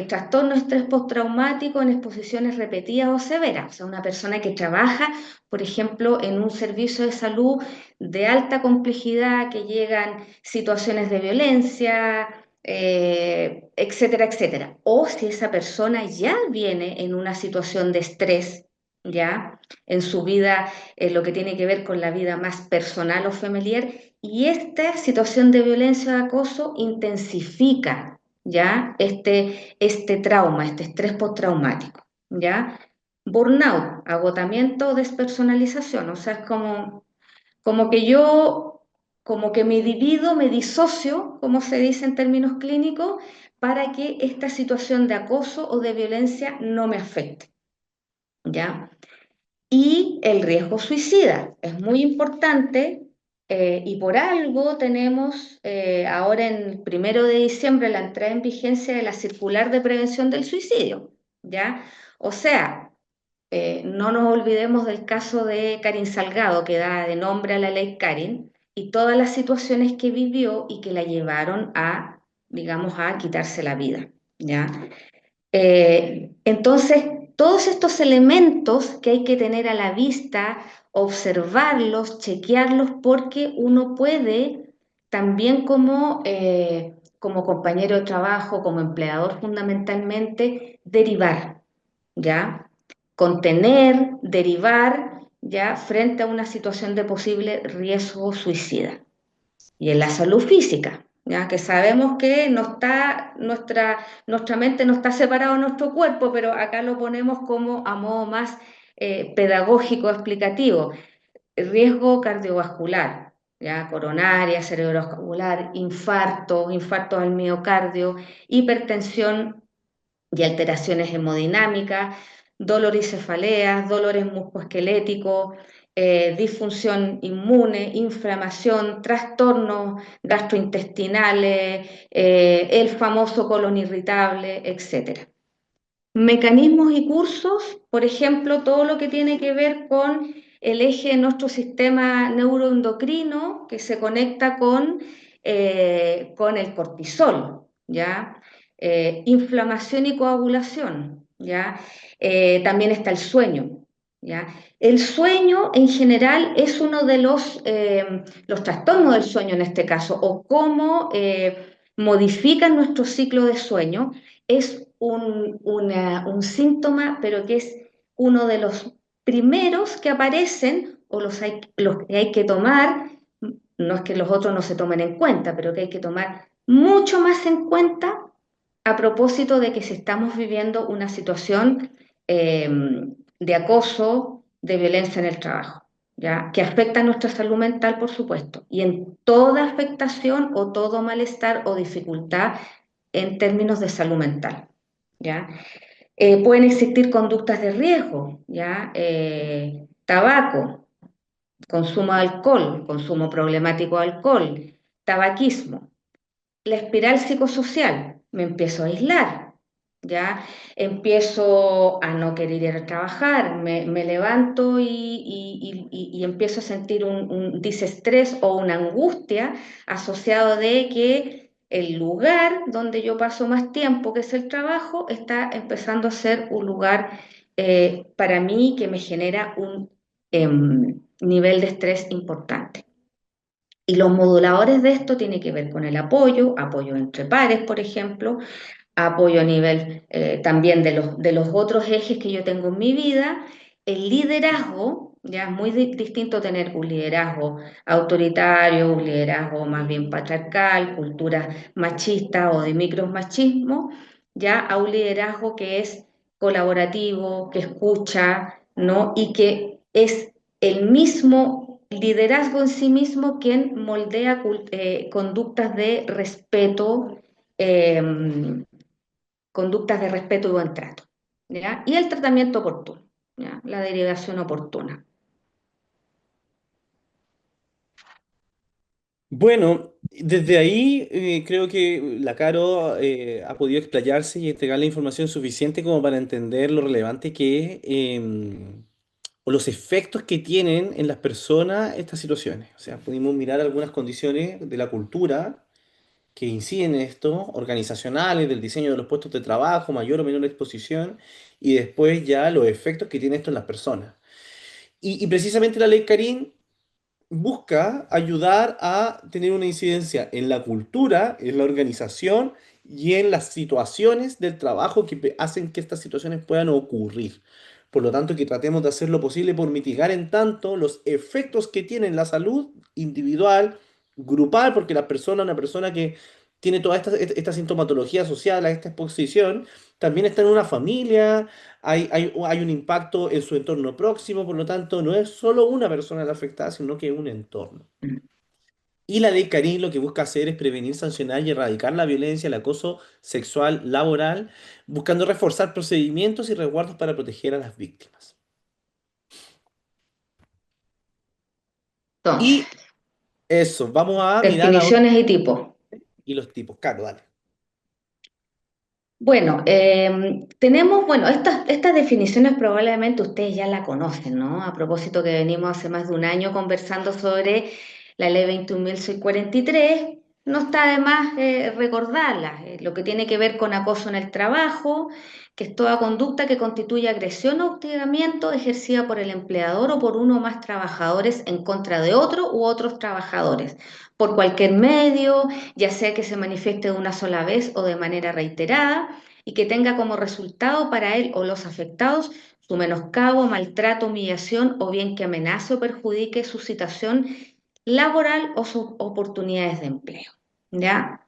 Trastorno de estrés postraumático en exposiciones repetidas o severas, o sea, una persona que trabaja, por ejemplo, en un servicio de salud de alta complejidad, que llegan situaciones de violencia, etcétera, etcétera. O si esa persona ya viene en una situación de estrés, ya en su vida, lo que tiene que ver con la vida más personal o familiar, y esta situación de violencia o de acoso intensifica, ¿ya? Este trauma, este estrés postraumático, ¿ya? Burnout, agotamiento o despersonalización, o sea, es como que yo, como que me divido, me disocio, como se dice en términos clínicos, para que esta situación de acoso o de violencia no me afecte, ¿ya? Y el riesgo suicida es muy importante, y por algo tenemos ahora en el 1 de diciembre la entrada en vigencia de la circular de prevención del suicidio, ¿ya? O sea, no nos olvidemos del caso de Karin Salgado, que da de nombre a la ley Karin, y todas las situaciones que vivió y que la llevaron a, digamos, a quitarse la vida, ¿ya? Entonces, todos estos elementos que hay que tener a la vista, observarlos, chequearlos, porque uno puede también como compañero de trabajo, como empleador fundamentalmente, derivar, ¿ya? Contener, derivar, ¿ya? Frente a una situación de posible riesgo suicida. Y en la salud física, ya que sabemos que no está, nuestra mente no está separada de nuestro cuerpo, pero acá lo ponemos como a modo más pedagógico, explicativo. El riesgo cardiovascular, ya coronaria, cerebrovascular, infartos al miocardio, hipertensión y alteraciones hemodinámicas, dolor y cefaleas, dolores musculoesqueléticos, disfunción inmune, inflamación, trastornos gastrointestinales, el famoso colon irritable, etc. Mecanismos y cursos, por ejemplo, todo lo que tiene que ver con el eje de nuestro sistema neuroendocrino que se conecta con el cortisol, ¿ya? Inflamación y coagulación, ¿ya? También está el sueño, ¿ya? El sueño en general es uno de los trastornos del sueño en este caso, o cómo modifican nuestro ciclo de sueño, es un síntoma, pero que es uno de los primeros que aparecen, o los que hay que tomar, no es que los otros no se tomen en cuenta, pero que hay que tomar mucho más en cuenta a propósito de que si estamos viviendo una situación eh, de acoso, de violencia en el trabajo, ¿ya? Que afecta a nuestra salud mental, por supuesto, y en toda afectación o todo malestar o dificultad en términos de salud mental, ¿ya? Pueden existir conductas de riesgo, ¿ya? Tabaco, consumo de alcohol, consumo problemático de alcohol, tabaquismo. La espiral psicosocial, me empiezo a aislar, ¿ya? Empiezo a no querer ir a trabajar, me levanto y empiezo a sentir un disestrés o una angustia asociado de que el lugar donde yo paso más tiempo, que es el trabajo, está empezando a ser un lugar para mí que me genera un nivel de estrés importante. Y los moduladores de esto tienen que ver con el apoyo entre pares, por ejemplo, apoyo a nivel también de los otros ejes que yo tengo en mi vida, el liderazgo, ya es muy distinto tener un liderazgo autoritario, un liderazgo más bien patriarcal, cultura machista o de micromachismo, ya a un liderazgo que es colaborativo, que escucha, ¿no? Y que es el mismo liderazgo en sí mismo quien moldea conductas de respeto, eh, conductas de respeto y buen trato, ¿ya? Y el tratamiento oportuno, ¿ya? La derivación oportuna. Bueno, desde ahí creo que la Caro ha podido explayarse y entregar la información suficiente como para entender lo relevante que es o los efectos que tienen en las personas estas situaciones. O sea, pudimos mirar algunas condiciones de la cultura que inciden en esto, organizacionales, del diseño de los puestos de trabajo, mayor o menor exposición, y después ya los efectos que tiene esto en las personas. Y precisamente la ley Karim busca ayudar a tener una incidencia en la cultura, en la organización y en las situaciones del trabajo que hacen que estas situaciones puedan ocurrir. Por lo tanto, que tratemos de hacer lo posible por mitigar en tanto los efectos que tiene en la salud individual, grupal, porque una persona que tiene toda esta sintomatología asociada a esta exposición, también está en una familia, hay un impacto en su entorno próximo, por lo tanto, no es solo una persona la afectada, sino que un entorno. Y la ley Carín lo que busca hacer es prevenir, sancionar y erradicar la violencia, el acoso sexual laboral, buscando reforzar procedimientos y resguardos para proteger a las víctimas. Entonces, Y eso, vamos a mirar ahora definiciones y tipos. y los tipos. Claro, dale. Bueno, tenemos, bueno, estas definiciones probablemente ustedes ya la conocen, ¿no? A propósito que venimos hace más de un año conversando sobre la ley 21.643, no está de más recordarlas. Lo que tiene que ver con acoso en el trabajo, que es toda conducta que constituye agresión o hostigamiento ejercida por el empleador o por uno o más trabajadores en contra de otro u otros trabajadores, por cualquier medio, ya sea que se manifieste de una sola vez o de manera reiterada, y que tenga como resultado para él o los afectados su menoscabo, maltrato, humillación o bien que amenace o perjudique su situación laboral o sus oportunidades de empleo. ¿Ya?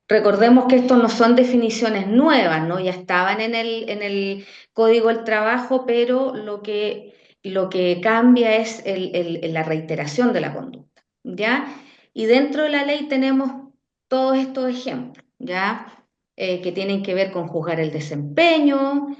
Recordemos que estos no son definiciones nuevas, ¿no? Ya estaban en el Código del Trabajo, pero lo que cambia es la reiteración de la conducta, ¿ya? Y dentro de la ley tenemos todos estos ejemplos, ¿ya? Que tienen que ver con juzgar el desempeño,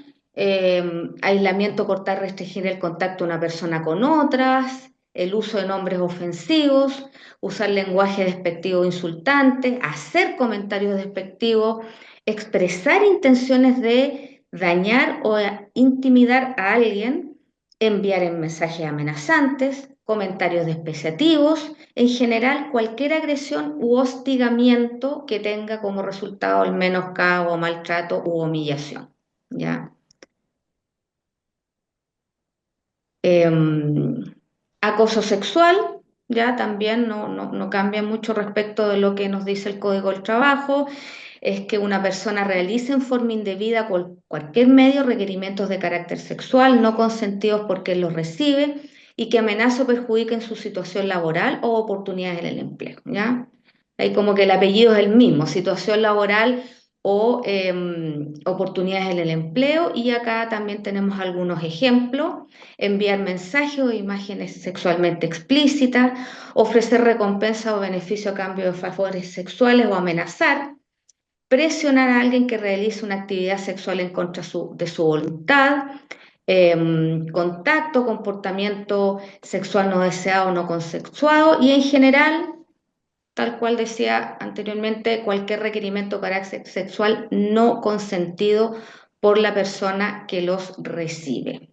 aislamiento, cortar, restringir el contacto de una persona con otras, el uso de nombres ofensivos, usar lenguaje despectivo o insultante, hacer comentarios despectivos, expresar intenciones de dañar o intimidar a alguien, enviar en mensajes amenazantes, comentarios despreciativos, en general cualquier agresión u hostigamiento que tenga como resultado el menoscabo, maltrato u humillación. ¿Ya? Em, Acoso sexual, ya también no cambia mucho respecto de lo que nos dice el Código del Trabajo, es que una persona realice en forma indebida por cualquier medio requerimientos de carácter sexual no consentidos por quien los recibe y que amenace o perjudique en su situación laboral o oportunidades en el empleo, ¿ya? Ahí como que el apellido es el mismo, situación laboral o oportunidades en el empleo, y acá también tenemos algunos ejemplos: enviar mensajes o imágenes sexualmente explícitas, ofrecer recompensa o beneficio a cambio de favores sexuales o amenazar, presionar a alguien que realice una actividad sexual en contra de su voluntad, contacto, comportamiento sexual no deseado o no consensuado, y en general, tal cual decía anteriormente, cualquier requerimiento para sexual no consentido por la persona que los recibe.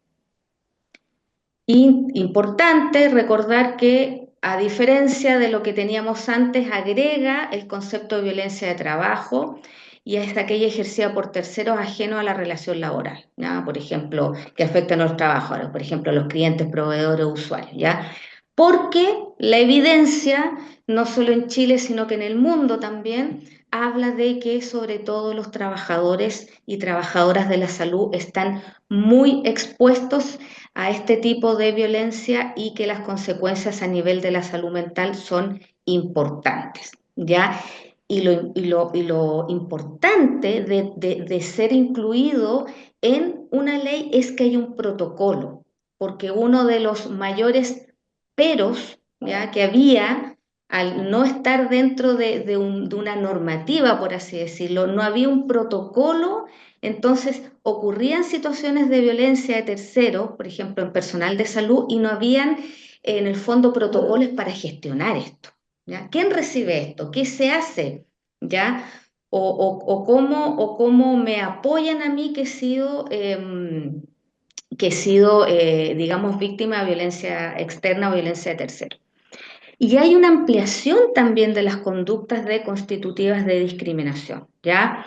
Importante recordar que, a diferencia de lo que teníamos antes, agrega el concepto de violencia de trabajo, y es aquella ejercida por terceros ajenos a la relación laboral, ¿ya? Por ejemplo, que afectan a los trabajadores, por ejemplo, los clientes, proveedores, usuarios, ¿ya? Porque la evidencia, no solo en Chile, sino que en el mundo también, habla de que sobre todo los trabajadores y trabajadoras de la salud están muy expuestos a este tipo de violencia y que las consecuencias a nivel de la salud mental son importantes, ¿ya? Y lo importante de ser incluido en una ley es que hay un protocolo, porque uno de los mayores peros, ¿ya?, que había al no estar dentro de una normativa, por así decirlo, no había un protocolo. Entonces ocurrían situaciones de violencia de terceros, por ejemplo, en personal de salud, y no habían en el fondo protocolos para gestionar esto. ¿Ya? ¿Quién recibe esto? ¿Qué se hace? ¿Ya? O cómo me apoyan a mí que he sido, digamos, víctima de violencia externa o violencia de tercero. Y hay una ampliación también de las conductas de constitutivas de discriminación, ¿ya?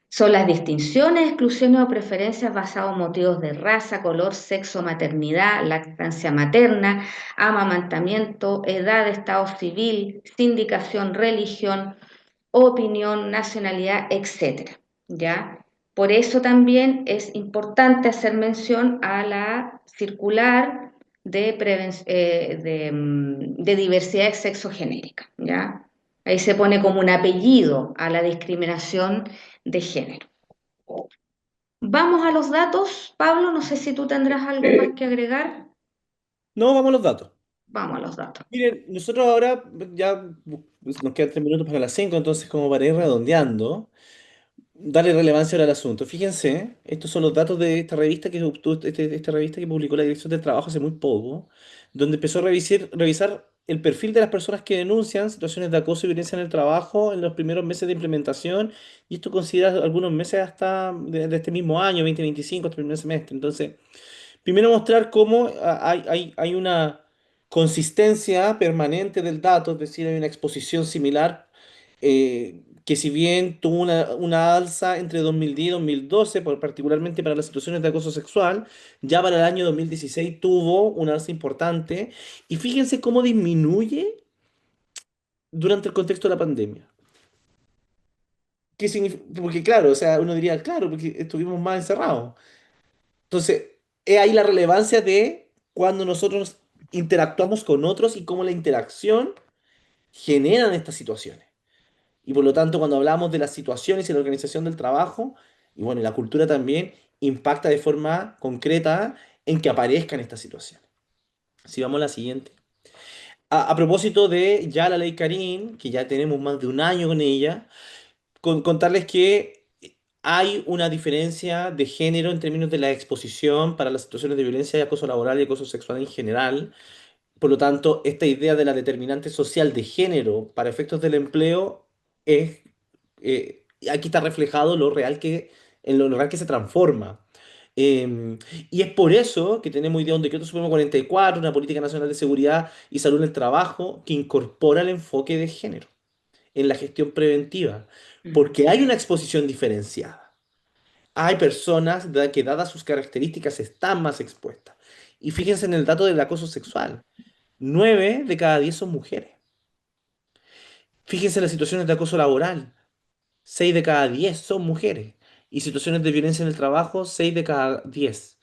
Son las distinciones, exclusiones o preferencias basadas en motivos de raza, color, sexo, maternidad, lactancia materna, amamantamiento, edad, estado civil, sindicación, religión, opinión, nacionalidad, etcétera, ¿ya? Por eso también es importante hacer mención a la circular de diversidad sexogenérica, ¿ya? Ahí se pone como un apellido a la discriminación de género. Vamos a los datos. Pablo, no sé si tú tendrás algo más que agregar. No, vamos a los datos. Vamos a los datos. Miren, nosotros ahora ya nos quedan 3 minutos para las 5, entonces como para ir redondeando, darle relevancia ahora al asunto. Fíjense, estos son los datos de esta revista esta revista que publicó la Dirección del Trabajo hace muy poco, donde empezó a revisar el perfil de las personas que denuncian situaciones de acoso y violencia en el trabajo en los primeros meses de implementación, y esto considera algunos meses hasta de este mismo año, 2025, este primer semestre. Entonces, primero mostrar cómo hay una consistencia permanente del dato, es decir, hay una exposición similar, que si bien tuvo una alza entre 2010 y 2012, particularmente para las situaciones de acoso sexual, ya para el año 2016 tuvo una alza importante. Y fíjense cómo disminuye durante el contexto de la pandemia. ¿Qué significa? Porque claro, o sea, uno diría, claro, porque estuvimos más encerrados. Entonces, es ahí la relevancia de cuando nosotros interactuamos con otros y cómo la interacción generan estas situaciones. Y por lo tanto, cuando hablamos de las situaciones y la organización del trabajo, y bueno, y la cultura también, impacta de forma concreta en que aparezcan estas situaciones. Si vamos a la siguiente. A propósito de ya la ley Karim, que ya tenemos más de un año con ella, contarles que hay una diferencia de género en términos de la exposición para las situaciones de violencia y acoso laboral y acoso sexual en general. Por lo tanto, esta idea de la determinante social de género para efectos del empleo es, aquí está reflejado en lo real que se transforma. Y es por eso que tenemos hoy día un decreto supremo 44, una política nacional de seguridad y salud en el trabajo que incorpora el enfoque de género en la gestión preventiva, Mm. porque hay una exposición diferenciada. Hay personas que, dadas sus características, están más expuestas. Y fíjense en el dato del acoso sexual. 9 de cada 10 son mujeres. Fíjense en las situaciones de acoso laboral. 6 de cada 10 son mujeres. Y situaciones de violencia en el trabajo, 6 de cada 10.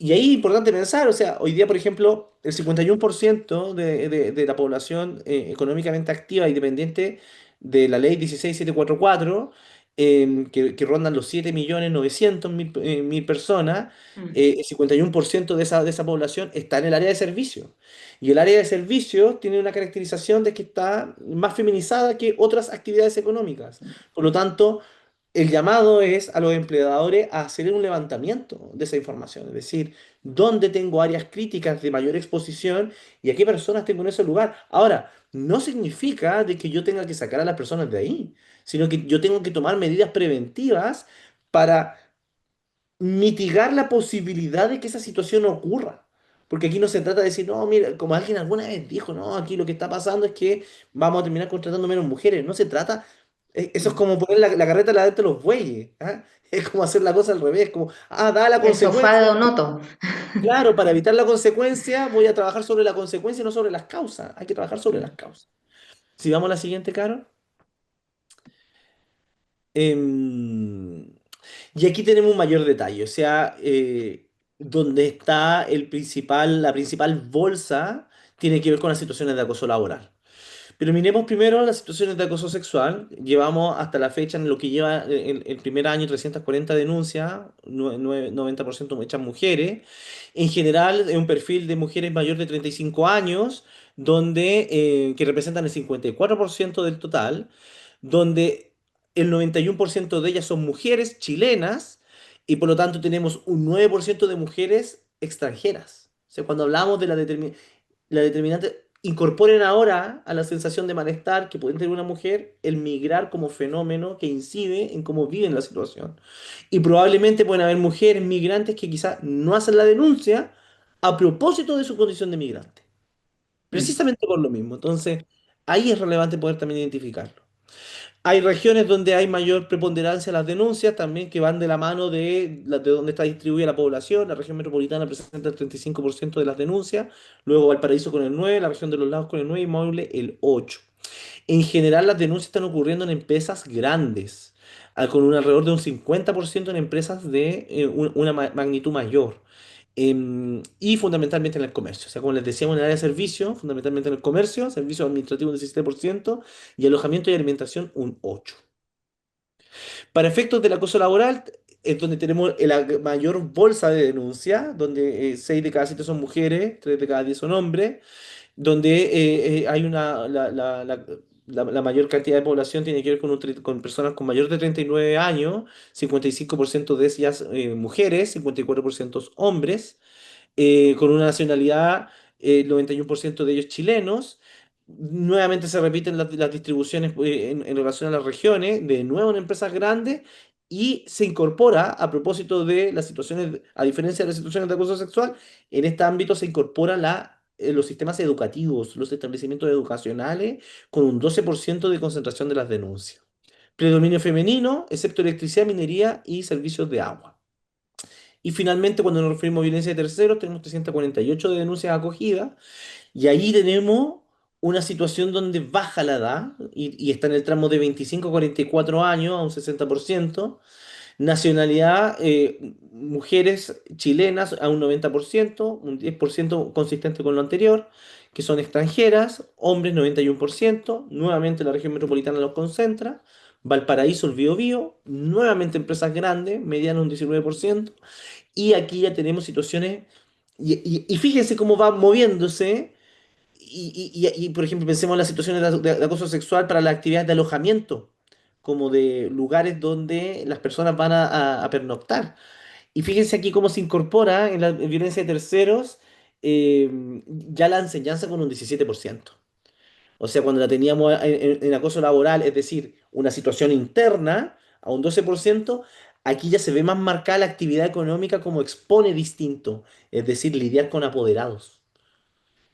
Y ahí es importante pensar, o sea, hoy día, por ejemplo, el 51% de la población económicamente activa e independiente de la ley 16744, que rondan los 7.900.000 personas, Mm. el 51% de esa población está en el área de servicio. Y el área de servicio tiene una caracterización de que está más feminizada que otras actividades económicas. Por lo tanto, el llamado es a los empleadores a hacer un levantamiento de esa información, es decir, dónde tengo áreas críticas de mayor exposición y a qué personas tengo en ese lugar. Ahora, no significa de que yo tenga que sacar a las personas de ahí, sino que yo tengo que tomar medidas preventivas para mitigar la posibilidad de que esa situación ocurra. Porque aquí no se trata de decir, no, mira, como alguien alguna vez dijo, no, aquí lo que está pasando es que vamos a terminar contratando menos mujeres. No se trata, eso es Mm. como poner la carreta delante de los bueyes. ¿Ah? Es como hacer la cosa al revés, como, da la El sofá consecuencia. de Onoto. Claro, para evitar la consecuencia voy a trabajar sobre la consecuencia y no sobre las causas. Hay que trabajar sobre las Mm. causas. Si vamos a la siguiente, Caro. Em, y aquí tenemos un mayor detalle, o sea, donde está la principal bolsa tiene que ver con las situaciones de acoso laboral. Pero miremos primero las situaciones de acoso sexual. Llevamos hasta la fecha, en lo que lleva el primer año, 340 denuncias, 90% muchas mujeres. En general, es un perfil de mujeres mayor de 35 años, que representan el 54% del total, donde el 91% de ellas son mujeres chilenas y por lo tanto tenemos un 9% de mujeres extranjeras. O sea, cuando hablamos de la determinante incorporen ahora a la sensación de malestar que puede tener una mujer el migrar como fenómeno que incide en cómo viven la situación. Y probablemente pueden haber mujeres migrantes que quizás no hacen la denuncia a propósito de su condición de migrante, Mm. precisamente por lo mismo. Entonces, ahí es relevante poder también identificarlo. Hay regiones donde hay mayor preponderancia a las denuncias, también que van de la mano de donde está distribuida la población. La región metropolitana presenta el 35% de las denuncias, luego Valparaíso con el 9%, la región de los lagos con el 9% y Maule el 8%. En general, las denuncias están ocurriendo en empresas grandes, con un alrededor de un 50% en empresas de una magnitud mayor. Y fundamentalmente en el comercio. O sea, como les decíamos, en el área de servicio, fundamentalmente en el comercio, servicios administrativos un 17% y alojamiento y alimentación un 8%. Para efectos del acoso laboral, es donde tenemos la mayor bolsa de denuncia, donde 6 de cada 7 son mujeres, 3 de cada 10 son hombres, donde hay la mayor cantidad de población tiene que ver con personas con mayor de 39 años, 55% de ellas mujeres, 54% hombres, con una nacionalidad, el 91% de ellos chilenos. Nuevamente se repiten las distribuciones en relación a las regiones, de nuevo en empresas grandes, y se incorpora, a propósito de las situaciones, a diferencia de las situaciones de acoso sexual, en este ámbito se incorpora los sistemas educativos, los establecimientos educacionales, con un 12% de concentración de las denuncias. Predominio femenino, excepto electricidad, minería y servicios de agua. Y finalmente, cuando nos referimos a violencia de terceros, tenemos 348 de denuncias acogidas, y ahí tenemos una situación donde baja la edad y está en el tramo de 25 a 44 años, a un 60%. Nacionalidad, mujeres chilenas a un 90%, un 10% consistente con lo anterior, que son extranjeras, hombres 91%, nuevamente la región metropolitana los concentra. Valparaíso, el Biobío, nuevamente empresas grandes, medianas un 19%, y aquí ya tenemos situaciones, y fíjense cómo va moviéndose, por ejemplo, pensemos en las situaciones de acoso sexual para las actividades de alojamiento, como de lugares donde las personas van a pernoctar. Y fíjense aquí cómo se incorpora en la violencia de terceros, eh, ya la enseñanza con un 17%. O sea, cuando la teníamos en acoso laboral, es decir, una situación interna a un 12%, aquí ya se ve más marcada la actividad económica como expone distinto, es decir, lidiar con apoderados.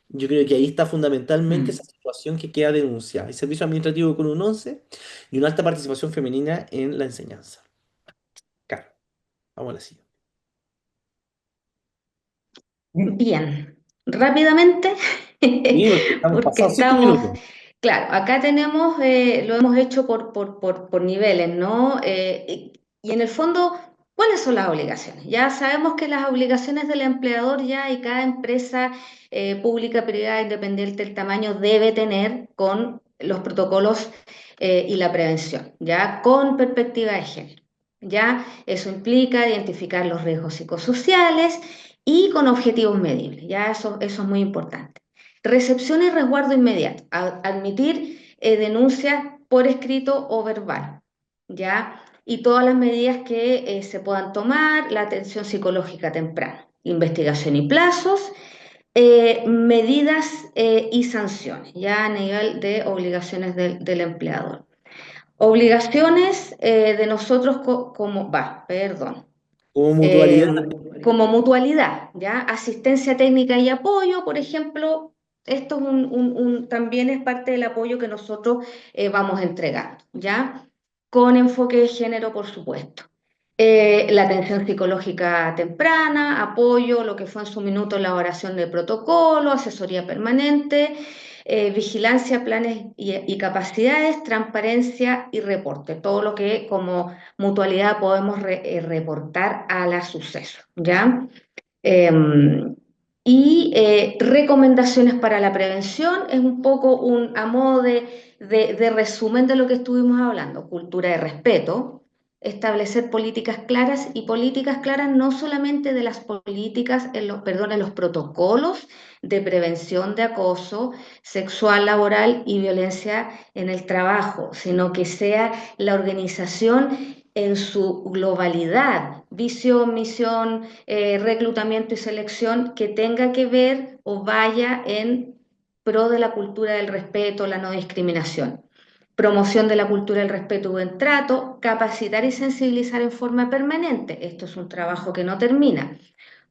Yo creo que ahí está fundamentalmente esa Mm. situación que queda denunciada. El servicio administrativo con un 11 y una alta participación femenina en la enseñanza. Claro, vamos a la siguiente. Bien, rápidamente, Sí, porque estamos porque pasados 5 minutos. claro, acá tenemos, lo hemos hecho por niveles, ¿no? Y en el fondo, ¿cuáles son las obligaciones? Ya sabemos que las obligaciones del empleador ya y cada empresa pública, privada, independiente del tamaño, debe tener con los protocolos y la prevención, ya con perspectiva de género. Ya eso implica identificar los riesgos psicosociales y con objetivos medibles, ya eso es muy importante. Recepción y resguardo inmediato, admitir denuncias por escrito o verbal, ya, y todas las medidas que se puedan tomar, la atención psicológica temprana, investigación y plazos, medidas y sanciones, ya a nivel de obligaciones del empleador. Obligaciones de nosotros perdón, Como eh, mutualidad. como mutualidad, ¿ya? Asistencia técnica y apoyo, por ejemplo, esto es también es parte del apoyo que nosotros vamos entregando, ¿ya? Con enfoque de género, por supuesto. La atención psicológica temprana, apoyo, lo que fue en su minuto elaboración de protocolo, asesoría permanente, vigilancia, planes y capacidades, transparencia y reporte, todo lo que como mutualidad podemos reportar a la suceso, ¿ya? Recomendaciones para la prevención es un poco a modo de resumen de lo que estuvimos hablando, cultura de respeto, establecer políticas claras y políticas claras no solamente de las políticas, en los protocolos de prevención de acoso sexual, laboral y violencia en el trabajo, sino que sea la organización en su globalidad, visión, misión, reclutamiento y selección que tenga que ver o vaya en pro de la cultura del respeto, la no discriminación, promoción de la cultura del respeto y buen trato, capacitar y sensibilizar en forma permanente. Esto es un trabajo que no termina.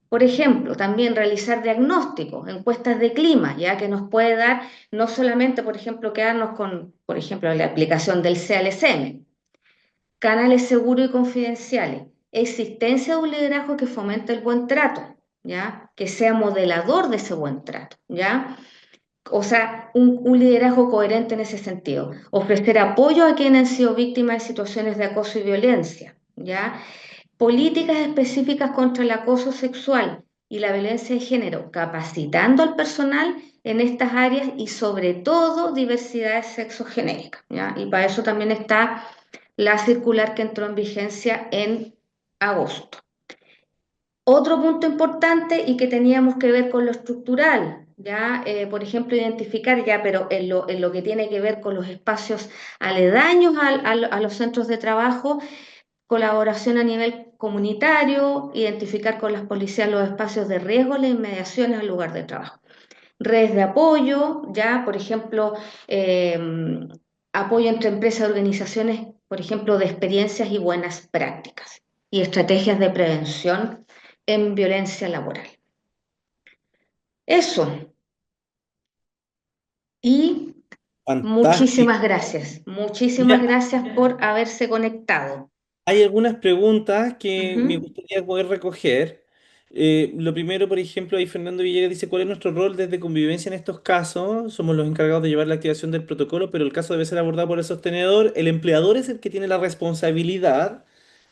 Por ejemplo, también realizar diagnósticos, encuestas de clima, ya que nos puede dar no solamente, por ejemplo, quedarnos con, por ejemplo, la aplicación del CLSM, canales seguros y confidenciales, existencia de un liderazgo que fomente el buen trato, ¿ya? Que sea modelador de ese buen trato, ¿ya? O sea, un liderazgo coherente en ese sentido. Ofrecer apoyo a quienes han sido víctimas de situaciones de acoso y violencia, ¿ya? Políticas específicas contra el acoso sexual y la violencia de género, capacitando al personal en estas áreas y sobre todo diversidades sexogenéricas, ¿ya? Y para eso también está la circular que entró en vigencia en agosto. Otro punto importante y que teníamos que ver con lo estructural, ya, por ejemplo, identificar ya, pero en lo que tiene que ver con los espacios aledaños a los centros de trabajo, colaboración a nivel comunitario, identificar con las policías los espacios de riesgo, las inmediaciones al lugar de trabajo. Redes de apoyo, ya, por ejemplo, eh, apoyo entre empresas y organizaciones, por ejemplo, de experiencias y buenas prácticas y estrategias de prevención en violencia laboral. Eso. Y Fantástico. muchísimas Mira, gracias por haberse conectado. hay algunas preguntas que me Ujú. gustaría poder recoger. Lo primero, por ejemplo, ahí Fernando Villegas dice, ¿cuál es nuestro rol desde convivencia en estos casos? Somos los encargados de llevar la activación del protocolo, pero el caso debe ser abordado por el sostenedor. El empleador es el que tiene la responsabilidad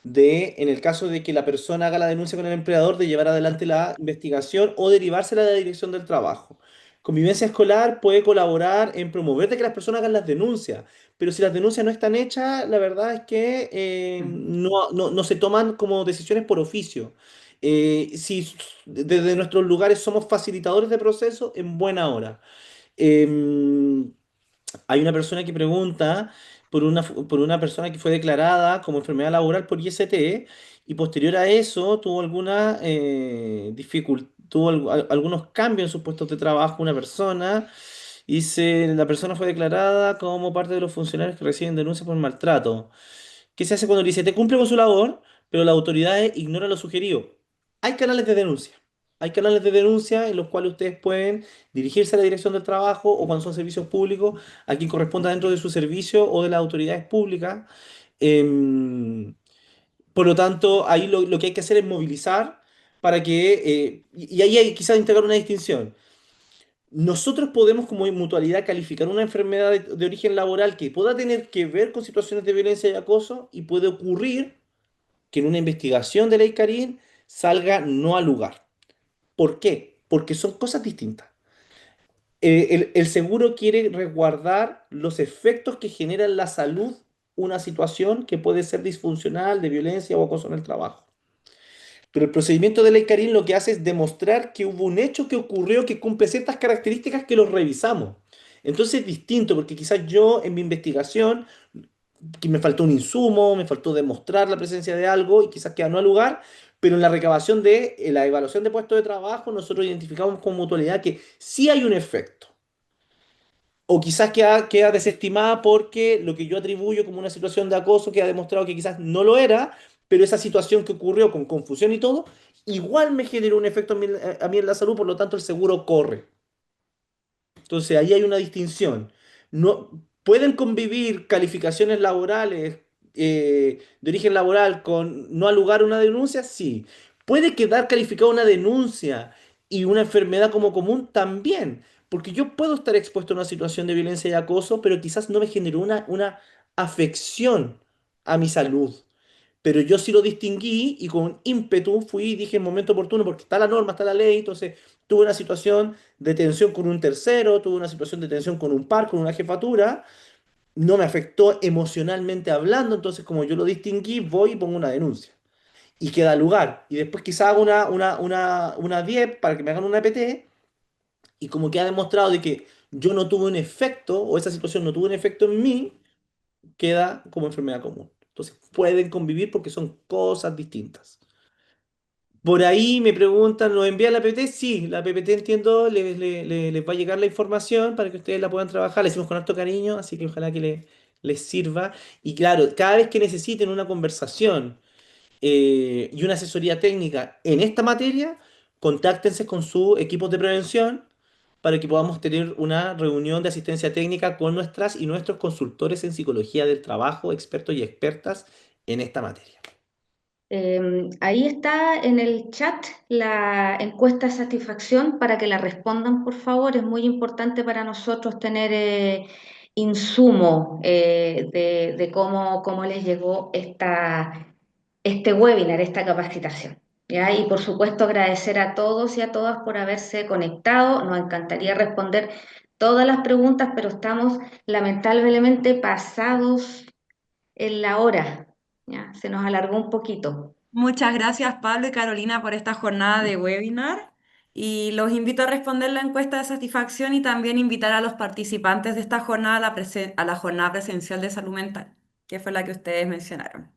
de, en el caso de que la persona haga la denuncia con el empleador, de llevar adelante la investigación o derivársela de la dirección del trabajo. Convivencia escolar puede colaborar en promover de que las personas hagan las denuncias, pero si las denuncias no están hechas, la verdad es que no se toman como decisiones por oficio. Si desde nuestros lugares somos facilitadores de proceso, en buena hora. Em, Hay una persona que pregunta por una persona que fue declarada como enfermedad laboral por IST y posterior a eso tuvo alguna tuvo algunos cambios en sus puestos de trabajo, una persona. Dice, la persona fue declarada como parte de los funcionarios que reciben denuncias por maltrato. ¿Qué se hace cuando el ICT cumple con su labor, pero las autoridades ignoran lo sugerido? Hay canales de denuncia. Hay canales de denuncia en los cuales ustedes pueden dirigirse a la dirección del trabajo o cuando son servicios públicos, a quien corresponda dentro de su servicio o de las autoridades públicas. Em, por lo tanto, ahí lo que hay que hacer es movilizar para que, y ahí hay quizás integrar una distinción. Nosotros podemos como mutualidad calificar una enfermedad de origen laboral que pueda tener que ver con situaciones de violencia y acoso y puede ocurrir que en una investigación de ley Carín salga no al lugar. ¿Por qué? Porque son cosas distintas. El seguro quiere resguardar los efectos que genera en la salud una situación que puede ser disfuncional de violencia o acoso en el trabajo. Pero el procedimiento de ley Carín lo que hace es demostrar que hubo un hecho que ocurrió que cumple ciertas características que los revisamos. Entonces es distinto, porque quizás yo en mi investigación, que me faltó un insumo, me faltó demostrar la presencia de algo y quizás queda no al lugar, pero en la recabación de la evaluación de puestos de trabajo, nosotros identificamos como mutualidad que sí hay un efecto. O quizás queda desestimada porque lo que yo atribuyo como una situación de acoso queda demostrado que quizás no lo era, pero esa situación que ocurrió con confusión y todo, igual me generó un efecto a mí en la salud, por lo tanto el seguro corre. Entonces ahí hay una distinción. No, ¿pueden convivir calificaciones laborales de origen laboral con no al lugar una denuncia? Sí. ¿Puede quedar calificada una denuncia y una enfermedad como común? También. Porque yo puedo estar expuesto a una situación de violencia y acoso, pero quizás no me generó una afección a mi salud. Pero yo sí lo distinguí y con ímpetu fui y dije en momento oportuno, porque está la norma, está la ley, entonces tuve una situación de tensión con un tercero, tuve una situación de tensión con un par, con una jefatura, no me afectó emocionalmente hablando, entonces como yo lo distinguí, voy y pongo una denuncia. Y queda lugar. Y después quizá hago una 10 para que me hagan una PT, y como queda demostrado de que yo no tuve un efecto, o esa situación no tuvo un efecto en mí, queda como enfermedad común. Entonces pueden convivir porque son cosas distintas. Por ahí me preguntan, ¿nos envía la PPT? Sí, la PPT entiendo, les va a llegar la información para que ustedes la puedan trabajar. La hicimos con harto cariño, así que ojalá que les sirva. Y claro, cada vez que necesiten una conversación y una asesoría técnica en esta materia, contáctense con su equipo de prevención para que podamos tener una reunión de asistencia técnica con nuestras y nuestros consultores en psicología del trabajo, expertos y expertas en esta materia. Ahí está en el chat la encuesta de satisfacción para que la respondan, por favor. Es muy importante para nosotros tener insumo de cómo les llegó este webinar, esta capacitación. ¿Ya? Y por supuesto agradecer a todos y a todas por haberse conectado. Nos encantaría responder todas las preguntas, pero estamos lamentablemente pasados en la hora. ¿Ya? Se nos alargó un poquito. Muchas gracias, Pablo y Carolina, por esta jornada de webinar. Y los invito a responder la encuesta de satisfacción y también invitar a los participantes de esta jornada a a la jornada presencial de salud mental, que fue la que ustedes mencionaron.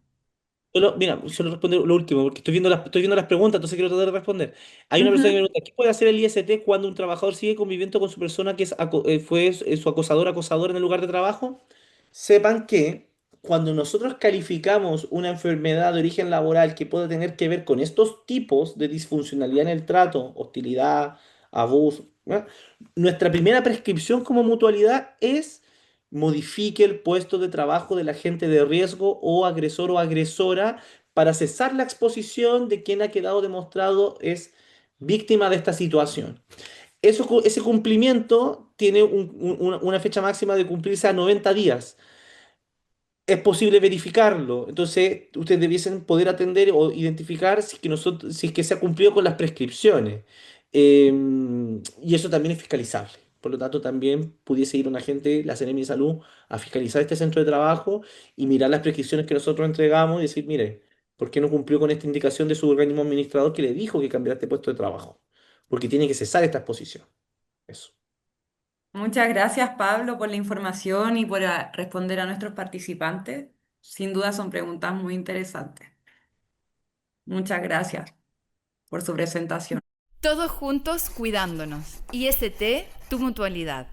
Mira, solo respondo lo último, porque estoy viendo las preguntas, entonces quiero tratar de responder. Hay una persona que Ujú. me pregunta, ¿qué puede hacer el IST cuando un trabajador sigue conviviendo con su persona que fue su acosador en el lugar de trabajo? Sepan que cuando nosotros calificamos una enfermedad de origen laboral que puede tener que ver con estos tipos de disfuncionalidad en el trato, hostilidad, abuso, ¿ya? Nuestra primera prescripción como mutualidad es modifique el puesto de trabajo del agente de riesgo o agresor o agresora para cesar la exposición de quien ha quedado demostrado es víctima de esta situación. Ese cumplimiento tiene una fecha máxima de cumplirse a 90 días. Es posible verificarlo. Entonces, ustedes debiesen poder atender o identificar si es que se ha cumplido con las prescripciones. Eh, y eso también es fiscalizable. Por lo tanto, también pudiese ir un agente, la Seremi de Salud, a fiscalizar este centro de trabajo y mirar las prescripciones que nosotros entregamos y decir, mire, ¿por qué no cumplió con esta indicación de su organismo administrador que le dijo que cambiara este puesto de trabajo? Porque tiene que cesar esta exposición. Eso. Muchas gracias, Pablo, por la información y por responder a nuestros participantes. Sin duda son preguntas muy interesantes. Muchas gracias por su presentación. Todos juntos cuidándonos. IST, tu mutualidad.